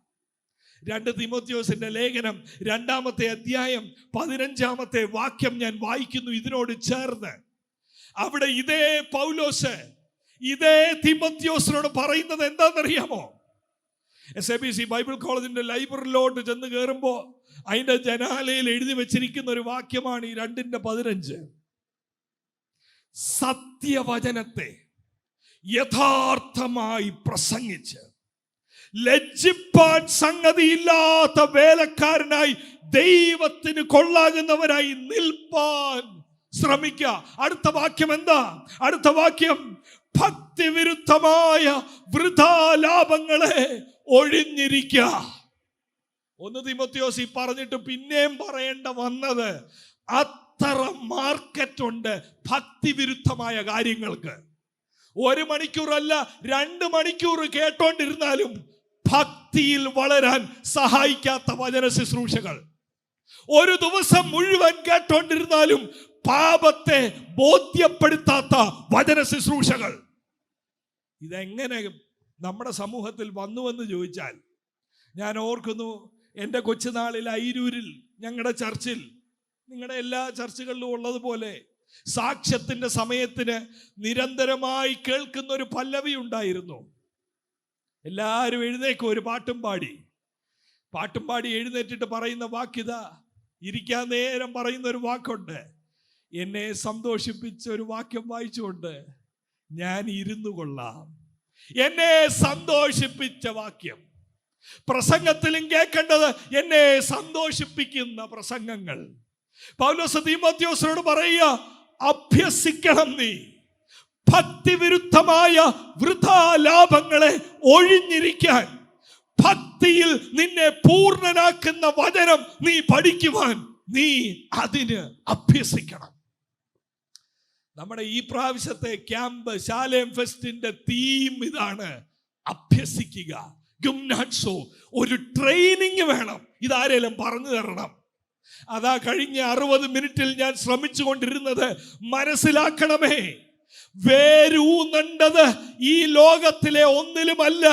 2 തീമോഥെയോസിന്റെ ലേഖനം 2-ാമത്തെ അധ്യായം 15-ാമത്തെ വാക്യം ഞാൻ വായിക്കുന്നു ഇതിനോട് ചേർന്ന്. അവിടെ ഇതേ പൗലോസ് ഇതേ തീമോഥെയോസിനോട് പറയുന്നത് എന്താണെന്നറിയാമോ? SABC ബൈബിൾ കോളേജിന്റെ ലൈബ്രറിയിലോട്ട് ചെന്ന് കയറുമ്പോൾ അതിന്റെ ജനാലയിൽ എഴുതി വെച്ചിരിക്കുന്ന ഒരു വാക്യമാണ് ഈ 2:15. സത്യവചനത്തെ യഥാർത്ഥമായി പ്രസംഗിച്ച് ലജ്ജിപ്പാൻ സംഗതിയില്ലാത്ത വേലക്കാരനായി ദൈവത്തിന് കൊള്ളാകുന്നവരായി നിൽപ്പാൻ ശ്രമിക്കുക. അടുത്ത വാക്യം എന്താ? അടുത്ത വാക്യം, ഭക്തിവിരുദ്ധമായ വൃഥാലാഭങ്ങളെ ഒഴിഞ്ഞിരിക്കുക. 1 തീമോഥെയോസ് പറഞ്ഞിട്ട് പിന്നെയും പറയേണ്ട വന്നത്, അത്ര മാർക്കറ്റ് ഉണ്ട് ഭക്തിവിരുദ്ധമായ കാര്യങ്ങൾക്ക്. 1 മണിക്കൂറല്ല 2 മണിക്കൂർ കേട്ടോണ്ടിരുന്നാലും ഭക്തിയിൽ വളരാൻ സഹായിക്കാത്ത വചന ശുശ്രൂഷകൾ. 1 ദിവസം മുഴുവൻ കേട്ടോണ്ടിരുന്നാലും പാപത്തെ ബോധ്യപ്പെടുത്താത്ത വചന ശുശ്രൂഷകൾ. ഇതെങ്ങനെ നമ്മുടെ സമൂഹത്തിൽ വന്നുവെന്ന് ചോദിച്ചാൽ, ഞാൻ ഓർക്കുന്നു എൻ്റെ കൊച്ചുനാളിൽ അയിരൂരിൽ ഞങ്ങളുടെ ചർച്ചിൽ, നിങ്ങളുടെ എല്ലാ ചർച്ചുകളിലും ഉള്ളതുപോലെ, സാക്ഷ്യത്തിന്റെ സമയത്തിന് നിരന്തരമായി കേൾക്കുന്ന ഒരു പല്ലവി ഉണ്ടായിരുന്നു. എല്ലാവരും എഴുന്നേക്കും, ഒരു പാട്ടും പാടി എഴുന്നേറ്റിട്ട് പറയുന്ന വാക്കിതാ. ഇരിക്കാൻ നേരം പറയുന്ന ഒരു വാക്കുണ്ട്. എന്നെ സന്തോഷിപ്പിച്ച ഒരു വാക്യം വായിച്ചുകൊണ്ട് ഞാൻ ഇരുന്നു കൊള്ളാം. എന്നെ സന്തോഷിപ്പിച്ച വാക്യം. പ്രസംഗത്തിലും കേൾക്കേണ്ടത് എന്നെ സന്തോഷിപ്പിക്കുന്ന പ്രസംഗങ്ങൾ. പൗലോസ് തീമോഥെയോസിനോട് പറയുക, അഭ്യസിക്കണം നീ. ഭക്തിവിരുദ്ധമായ വൃഥാലാഭങ്ങളെ ഒഴിഞ്ഞിരിക്കാൻ, ഭക്തിയിൽ നിന്നെ പൂർണ്ണനാക്കുന്ന വചനം നീ പഠിക്കുവാൻ നീ അതിന് അഭ്യസിക്കണം. നമ്മുടെ ഈ പ്രാവശ്യത്തെ ക്യാമ്പ് ശാലേം ഫെസ്റ്റിന്റെ തീം ഇതാണ്, അഭ്യസിക്കുക. ഗുംനാറ്റ്സോ, ഒരു ട്രെയിനിങ് വേണം. ഇതാരേലും പറഞ്ഞു തരണം. അതാ കഴിഞ്ഞ 60 മിനിറ്റിൽ ഞാൻ ശ്രമിച്ചുകൊണ്ടിരുന്നത്. മനസ്സിലാക്കണമേ, വേരൂന്നേണ്ടത് ഈ ലോകത്തിലെ ഒന്നിലുമല്ല,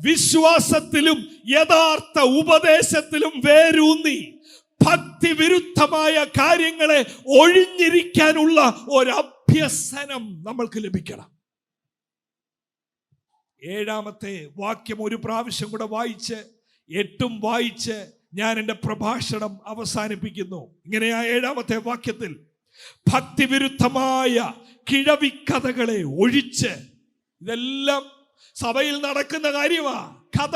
വിശ്വാസത്തിലും യഥാർത്ഥ ഉപദേശത്തിലും വേരൂന്നി ഭക്തി വിരുദ്ധമായ കാര്യങ്ങളെ ഒഴിഞ്ഞിരിക്കാനുള്ള ഒരു അഭ്യസനം നമ്മൾക്ക് ലഭിക്കണം. 7-ാമത്തെ വാക്യം ഒരു പ്രാവശ്യം കൂടെ വായിച്ച് 8 വായിച്ച് ഞാൻ എൻ്റെ പ്രഭാഷണം അവസാനിപ്പിക്കുന്നു. ഇങ്ങനെയാ 7-ാമത്തെ വാക്യത്തിൽ, ഭക്തിവിരുദ്ധമായ കിഴവിക്കഥകളെ ഒഴിച്ച്, ഇതെല്ലാം സഭയിൽ നടക്കുന്ന കാര്യമാ, കഥ,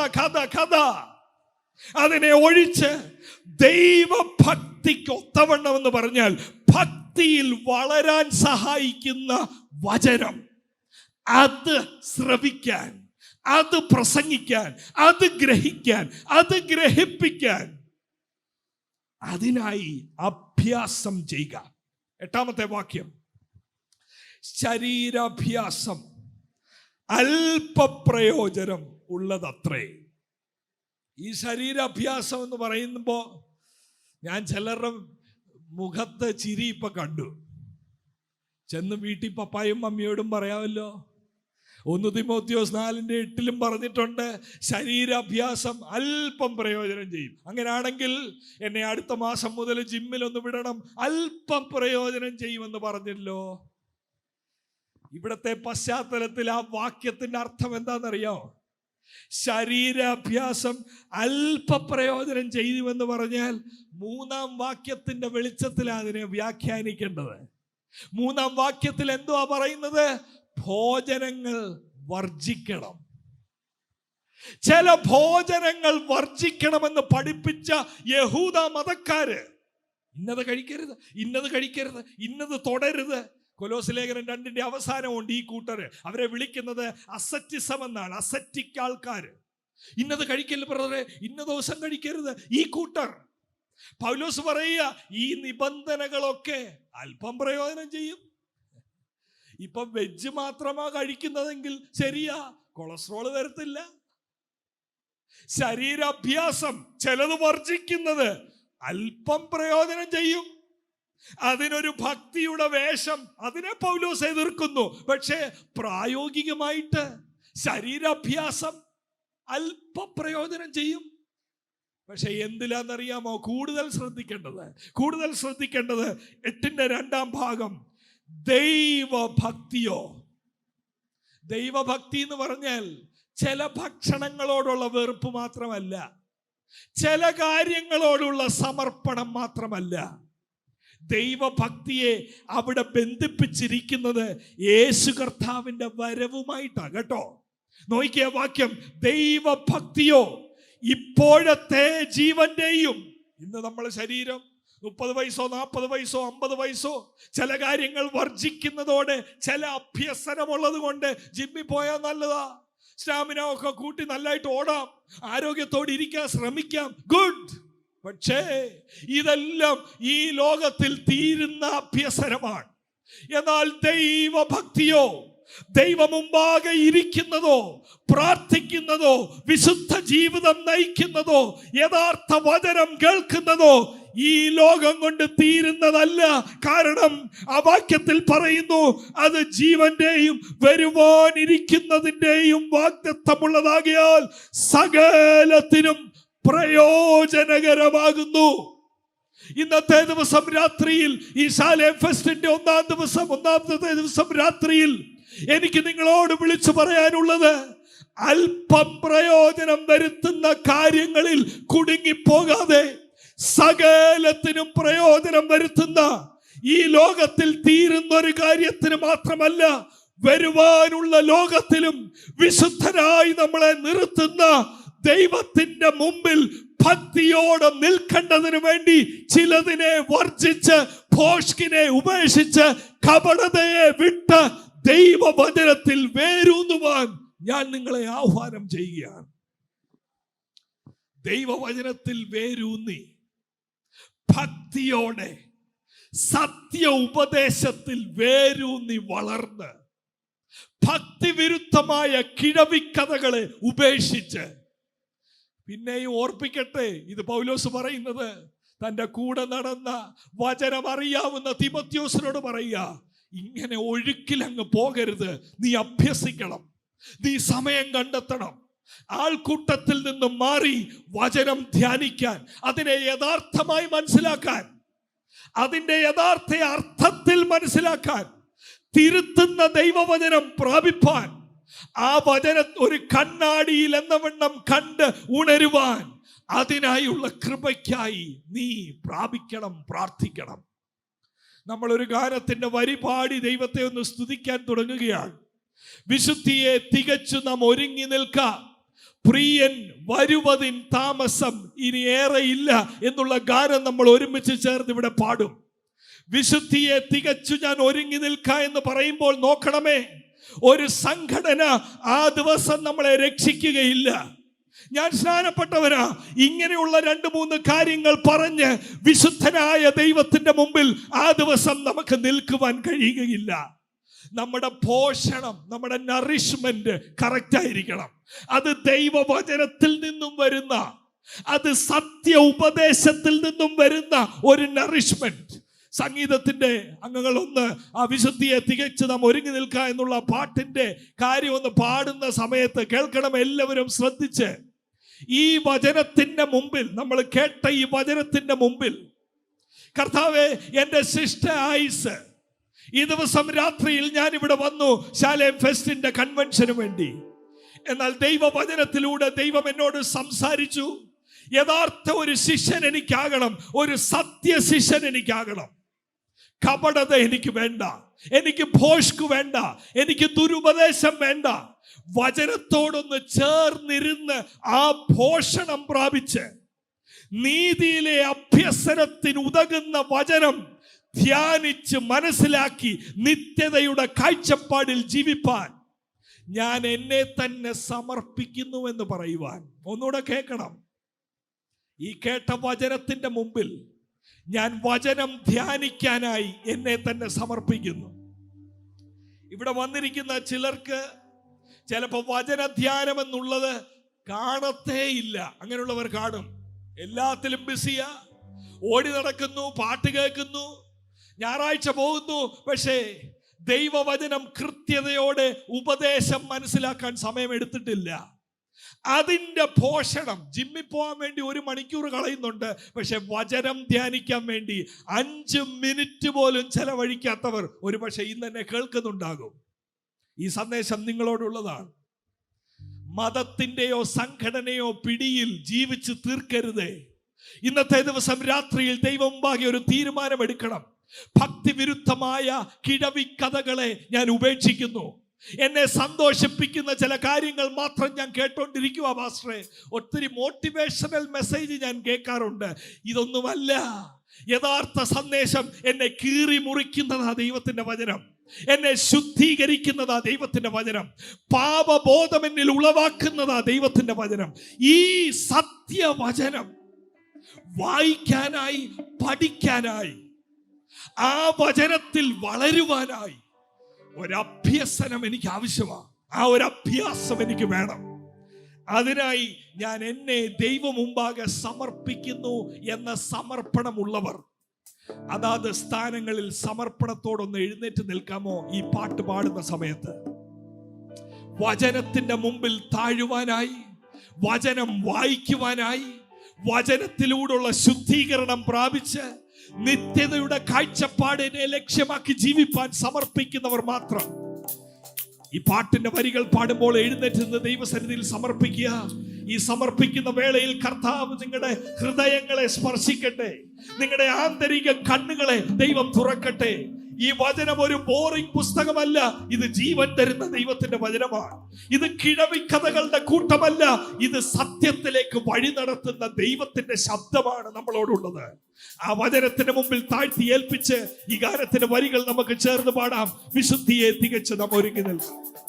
അതിനെ ഒഴിച്ച് ദൈവഭക്തിക്ക് ഒത്തവണ്ണം എന്ന് പറഞ്ഞാൽ ഭക്തിയിൽ വളരാൻ സഹായിക്കുന്ന വചനം, അത് ശ്രവിക്കാൻ, അത് പ്രസംഗിക്കാൻ, അത് ഗ്രഹിക്കാൻ, അത് ഗ്രഹിപ്പിക്കാൻ, അതിനായി അഭ്യാസം ചെയ്യുക. 8-ാമത്തെ വാക്യം, ശരീരാഭ്യാസം അല്പപ്രയോജനം ഉള്ളതത്രേ. ഈ ശരീരാഭ്യാസം എന്ന് പറയുമ്പോൾ ഞാൻ ചിലരുടെ മുഖത്ത് ചിരി ഇപ്പൊ കണ്ടു. ചെന്ന് വീട്ടിൽ പപ്പായും മമ്മിയോടും പറയാമല്ലോ. 1 തിമോത്തിയോസ് 4:8 പറഞ്ഞിട്ടുണ്ട്, ശരീരാഭ്യാസം അല്പം പ്രയോജനം ചെയ്യും. അങ്ങനെയാണെങ്കിൽ എന്നെ അടുത്ത മാസം മുതൽ ജിമ്മിലൊന്ന് വിടണം, അല്പം പ്രയോജനം ചെയ്യുമെന്ന് പറഞ്ഞല്ലോ. ഇവിടത്തെ പശ്ചാത്തലത്തിൽ ആ വാക്യത്തിന്റെ അർത്ഥം എന്താണെന്നറിയോ? ശരീരാഭ്യാസം അല്പ പ്രയോജനം ചെയ്യുമെന്ന് പറഞ്ഞാൽ 3-ാം വാക്യത്തിന്റെ വെളിച്ചത്തിലാണ് അതിനെ വ്യാഖ്യാനിക്കേണ്ടത്. 3-ാം വാക്യത്തിൽ എന്തുവാ പറയുന്നത്? ഭോജനങ്ങൾ വർജിക്കണം. ചില ഭോജനങ്ങൾ വർജിക്കണമെന്ന് പഠിപ്പിച്ച യഹൂദ മതക്കാര്, ഇന്നത് കഴിക്കരുത്, ഇന്നത് കഴിക്കരുത്, ഇന്നത് തുടരുത്. കൊലോസ് ലേഖനം 2 അവസാനമുണ്ട്. ഈ കൂട്ടര് അവരെ വിളിക്കുന്നത് അസറ്റിസം എന്നാണ്. അസറ്റിക് ആൾക്കാർ. ഇന്നത് കഴിക്കരുത് ബ്രദറെ, ഇന്ന ദിവസം കഴിക്കരുത്. ഈ കൂട്ടർ പൗലോസ് പറയുക, ഈ നിബന്ധനകളൊക്കെ അല്പം പ്രയോജനം ചെയ്യും. ഇപ്പം വെജ് മാത്രമാ കഴിക്കുന്നതെങ്കിൽ ശരിയാ, കൊളസ്ട്രോൾ വരത്തില്ല. ശരീരാഭ്യാസം ചിലത് വർജിക്കുന്നത് അല്പം പ്രയോജനം ചെയ്യും. അതിനൊരു ഭക്തിയുടെ വേഷം, അതിനെ പൗലോസ് എതിർക്കുന്നു. പക്ഷേ പ്രായോഗികമായിട്ട് ശരീരാഭ്യാസം അല്പ പ്രയോജനം ചെയ്യും. പക്ഷെ എന്തിലാന്നറിയാമോ കൂടുതൽ ശ്രദ്ധിക്കേണ്ടത്? 8-ന്റെ 2-ാം ഭാഗം, ദൈവഭക്തിയോ. ദൈവഭക്തി എന്ന് പറഞ്ഞാൽ ചില ഭക്ഷണങ്ങളോടുള്ള വെറുപ്പ് മാത്രമല്ല, ചില കാര്യങ്ങളോടുള്ള സമർപ്പണം മാത്രമല്ല. ദൈവഭക്തിയെ അവിടെ ബന്ധിപ്പിച്ചിരിക്കുന്നത് യേശു കർത്താവിന്റെ വരവുമായിട്ടാണ് കേട്ടോ. നോക്കിയ വാക്യം, ദൈവഭക്തിയോ ഇപ്പോഴത്തെ ജീവന്റെയും. ഇന്ന് നമ്മളെ ശരീരം 30 വയസ്സോ 40 വയസ്സോ 50 വയസ്സോ ചില കാര്യങ്ങൾ വർജിക്കുന്നതോടെ, ചില അഭ്യസനമുള്ളത് കൊണ്ട് ജിമ്മിൽ പോയാൽ നല്ലതാ, സ്റ്റാമിന ഒക്കെ കൂട്ടി നല്ലതായിട്ട് ഓടാം, ആരോഗ്യത്തോടെ ഇരിക്കാൻ ശ്രമിക്കാം, ഗുഡ്. പക്ഷേ ഇതെല്ലാം ഈ ലോകത്തിൽ തീരുന്ന അഭ്യസനമാണ്. എന്നാൽ ദൈവഭക്തിയോ, ദൈവമുമ്പാകെ ഇരിക്കുന്നതോ, പ്രാർത്ഥിക്കുന്നതോ, വിശുദ്ധ ജീവിതം നയിക്കുന്നതോ, യഥാർത്ഥ വചനം കേൾക്കുന്നതോ ഈ ലോകം കൊണ്ട് തീരുന്നതല്ല. കാരണം ആ വാക്യത്തിൽ പറയുന്നു, അത് ജീവന്റെയും വരുവാനിരിക്കുന്നതിന്റെയും വാഗ്ദത്തമുള്ളതാകിയാൽ സകലത്തിനും പ്രയോജനകരമാകുന്നു. ഇന്നത്തെ ദിവസം രാത്രിയിൽ, ഈ ശാലേം ഫെസ്റ്റിന്റെ 1-ാമത്തെ ദിവസം രാത്രിയിൽ എനിക്ക് നിങ്ങളോട് വിളിച്ചു പറയാനുള്ളത്, അല്പം പ്രയോജനം വരുത്തുന്ന കാര്യങ്ങളിൽ കുടുങ്ങിപ്പോകാതെ സകലത്തിനും പ്രയോജനം വരുത്തുന്ന, ഈ ലോകത്തിൽ തീരുന്ന ഒരു കാര്യത്തിന് മാത്രമല്ല, വരുവാനുള്ള ലോകത്തിലും വിശുദ്ധരായി നമ്മളെ നിർത്തുന്ന ദൈവത്തിന്റെ മുമ്പിൽ ഭക്തിയോടെ നിൽക്കേണ്ടതിന് വേണ്ടി ചിലതിനെ വർജിച്ച്, ഭോഷ്കിനെ ഉപേക്ഷിച്ച്, കപടതയെ വിട്ട് ദൈവവചനത്തിൽ വേരൂന്നുവാൻ ഞാൻ നിങ്ങളെ ആഹ്വാനം ചെയ്യുകയാണ്. ദൈവവചനത്തിൽ വേരൂന്നി ഭക്തിയോടെ സത്യ ഉപദേശത്തിൽ വേരൂന്നി വളർന്ന് ഭക്തിവിരുദ്ധമായ കിഴവിക്കഥകളെ ഉപേക്ഷിച്ച്, പിന്നെയും ഓർപ്പിക്കട്ടെ, ഇത് പൗലോസ് പറയുന്നത് തൻ്റെ കൂടെ നടന്ന വചനം അറിയാവുന്ന തിമോഥെയോസിനോട് പറയുക, ഇങ്ങനെ ഒഴുക്കിലങ്ങ് പോകരുത്, നീ അഭ്യസിക്കണം, നീ സമയം കണ്ടെത്തണം, ആൾക്കൂട്ടത്തിൽ നിന്നും മാറി വചനം ധ്യാനിക്കാൻ, അതിനെ യഥാർത്ഥമായി മനസ്സിലാക്കാൻ, അതിൻ്റെ യഥാർത്ഥ അർത്ഥത്തിൽ മനസ്സിലാക്കാൻ, തിരുത്തുന്ന ദൈവവചനം പ്രാപിപ്പാൻ, ആ വചനം ഒരു കണ്ണാടിയിൽ എന്നവണ്ണം കണ്ട് ഉണരുവാൻ, അതിനായുള്ള കൃപയ്ക്കായി നീ പ്രാപിക്കണം, പ്രാർത്ഥിക്കണം. നമ്മളൊരു ഗാനത്തിന്റെ വരി പാടി ദൈവത്തെ ഒന്ന് സ്തുതിക്കാൻ തുടങ്ങുകയാണ്. വിശുദ്ധിയെ തികച്ചു നാം ഒരുങ്ങി നിൽക്കാം, പ്രിയൻ വരുവതിൻ താമസം ഇനി ഏറെയില്ല എന്നുള്ള ഗാനം നമ്മൾ ഒരുമിച്ച് ചേർന്ന് ഇവിടെ പാടും. വിശുദ്ധിയെ തികച്ചു ഞാൻ ഒരുങ്ങി നിൽക്കാം എന്ന് പറയുമ്പോൾ നോക്കണമേ, ഒരു സംഘടന ആ ദിവസം നമ്മളെ രക്ഷിക്കുകയില്ല. ഞാൻ സ്നാനപ്പെട്ടവനാ, ഇങ്ങനെയുള്ള 2-3 കാര്യങ്ങൾ പറഞ്ഞ് വിശുദ്ധനായ ദൈവത്തിന്റെ മുമ്പിൽ ആ ദിവസം നമുക്ക് നിൽക്കുവാൻ കഴിയുകയില്ല. നമ്മുടെ പോഷണം, നമ്മുടെ നറിഷ്മെന്റ് കറക്റ്റ് ആയിരിക്കണം. അത് ദൈവവചനത്തിൽ നിന്നും വരുന്ന, അത് സത്യ ഉപദേശത്തിൽ നിന്നും വരുന്ന ഒരു നറിഷ്മെന്റ്. സംഗീതത്തിന്റെ അംഗങ്ങളൊന്ന് ആ വിശുദ്ധിയെ തികച്ച് നാം ഒരുങ്ങി നിൽക്കുക എന്നുള്ള പാട്ടിന്റെ കാര്യം ഒന്ന് പാടുന്ന സമയത്ത് കേൾക്കണം, എല്ലാവരും ശ്രദ്ധിച്ച്. ഈ വചനത്തിന്റെ മുമ്പിൽ, നമ്മൾ കേട്ട ഈ വചനത്തിന്റെ മുമ്പിൽ, കർത്താവേ, എൻ്റെ സിസ്റ്റർ ആയിസ്, ഈ ദിവസം രാത്രിയിൽ ഞാൻ ഇവിടെ വന്നു ശാലേം ഫെസ്റ്റിന്റെ കൺവെൻഷന് വേണ്ടി. എന്നാൽ ദൈവവചനത്തിലൂടെ ദൈവം എന്നോട് സംസാരിച്ചു. യഥാർത്ഥ ഒരു ശിഷ്യൻ എനിക്കാകണം, ഒരു സത്യ ശിഷ്യൻ എനിക്കാകണം. കപടത എനിക്ക് വേണ്ട, എനിക്ക് ഭോഷ്ക് വേണ്ട, എനിക്ക് ദുരുപദേശം വേണ്ട. വചനത്തോടൊന്ന് ചേർന്നിരുന്ന് ആ പോഷണം പ്രാപിച്ച് നീതിയിലെ അഭ്യസനത്തിന് ഉതകുന്ന വചനം ധ്യാനിച്ച് മനസ്സിലാക്കി നിത്യതയുടെ കാഴ്ചപ്പാടിൽ ജീവിപ്പാൻ ഞാൻ എന്നെ തന്നെ സമർപ്പിക്കുന്നു എന്ന് പറയുവാൻ. ഒന്നുകൂടെ കേൾക്കണം, ഈ കേട്ട വചനത്തിന്റെ മുമ്പിൽ ഞാൻ വചനം ധ്യാനിക്കാനായി എന്നെ തന്നെ സമർപ്പിക്കുന്നു. ഇവിടെ വന്നിരിക്കുന്ന ചിലർക്ക് ചിലപ്പോൾ വചനധ്യാനം എന്നുള്ളത് കാണത്തേ ഇല്ല. അങ്ങനെയുള്ളവർ കാണും, എല്ലാത്തിലും ബിസിയാ, ഓടി നടക്കുന്നു, പാട്ട് കേൾക്കുന്നു, ഞായറാഴ്ച പോകുന്നു, പക്ഷേ ദൈവവചനം കൃത്യതയോടെ ഉപദേശം മനസ്സിലാക്കാൻ സമയം എടുത്തിട്ടില്ല. അതിൻ്റെ പോഷണം, ജിമ്മിൽ പോകാൻ വേണ്ടി 1 മണിക്കൂർ കളയുന്നുണ്ട്, പക്ഷെ വചനം ധ്യാനിക്കാൻ വേണ്ടി 5 മിനിറ്റ് പോലും ചെലവഴിക്കാത്തവർ ഒരു പക്ഷെ ഇന്ന് തന്നെ കേൾക്കുന്നുണ്ടാകും. ഈ സന്ദേശം നിങ്ങളോടുള്ളതാണ്. മതത്തിൻ്റെയോ സംഘടനയോ പിടിയിൽ ജീവിച്ച് തീർക്കരുതേ. ഇന്നത്തെ ദിവസം രാത്രിയിൽ ദൈവം മുമ്പാകെ ഒരു തീരുമാനമെടുക്കണം. ഭക്തിവിരുദ്ധമായ കിഴവിക്കഥകളെ ഞാൻ ഉപേക്ഷിക്കുന്നു. എന്നെ സന്തോഷിപ്പിക്കുന്ന ചില കാര്യങ്ങൾ മാത്രം ഞാൻ കേട്ടോണ്ടിരിക്കുക പാസ്റ്ററെ. ഒത്തിരി മോട്ടിവേഷണൽ മെസ്സേജ് ഞാൻ കേൾക്കാറുണ്ട്. ഇതൊന്നുമല്ല യഥാർത്ഥ സന്ദേശം. എന്നെ കീറി മുറിക്കുന്നതാ ദൈവത്തിന്റെ വചനം, എന്നെ ശുദ്ധീകരിക്കുന്നതാ ദൈവത്തിന്റെ വചനം, പാപബോധം എന്നിൽ ഉളവാക്കുന്നതാ ദൈവത്തിന്റെ വചനം. ഈ സത്യവചനം വായിക്കാനായി, പഠിക്കാനായി, ആ വചനത്തിൽ വളരുവാനായി ഒരഭ്യസനം എനിക്ക് ആവശ്യമാണ്. ആ ഒരു അഭ്യാസം എനിക്ക് വേണം. അതിനായി ഞാൻ എന്നെ ദൈവം മുമ്പാകെ സമർപ്പിക്കുന്നു എന്ന സമർപ്പണമുള്ളവർ അതാത് സ്ഥാനങ്ങളിൽ സമർപ്പണത്തോടൊന്ന് എഴുന്നേറ്റ് നിൽക്കാമോ? ഈ പാട്ട് പാടുന്ന സമയത്ത് വചനത്തിന്റെ മുമ്പിൽ താഴുവാനായി, വചനം വായിക്കുവാനായി, വചനത്തിലൂടെയുള്ള ശുദ്ധീകരണം പ്രാപിച്ച് നിത്യതയുടെ കാഴ്ചപ്പാടിനെ ലക്ഷ്യമാക്കി ജീവിപ്പാൻ സമർപ്പിക്കുന്നവർ മാത്രം. ഈ പാട്ടിന്റെ വരികൾ പാടുമ്പോൾ എഴുന്നേറ്റ് നിന്ന് ദൈവസന്നിധിയിൽ സമർപ്പിക്കുക. ഈ സമർപ്പിക്കുന്ന വേളയിൽ കർത്താവ് നിങ്ങളുടെ ഹൃദയങ്ങളെ സ്പർശിക്കട്ടെ, നിങ്ങളുടെ ആന്തരിക കണ്ണുകളെ ദൈവം തുറക്കട്ടെ. ഈ വചനം ഒരു ബോറിംഗ് പുസ്തകമല്ല, ഇത് ജീവൻ തരുന്ന ദൈവത്തിന്റെ വചനമാണ്. ഇത് കിഴവിക്കഥകളുടെ കൂട്ടമല്ല, ഇത് സത്യത്തിലേക്ക് വഴി നടത്തുന്ന ദൈവത്തിന്റെ ശബ്ദമാണ് നമ്മളോടുള്ളത്. ആ വചനത്തിന് മുമ്പിൽ താഴ്ത്തി ഏൽപ്പിച്ച് ഈ ഗാനത്തിന്റെ വരികൾ നമുക്ക് ചേർന്ന് പാടാം. വിശുദ്ധിയെ തികച്ച് നാം ഒരുങ്ങി നിൽക്കും.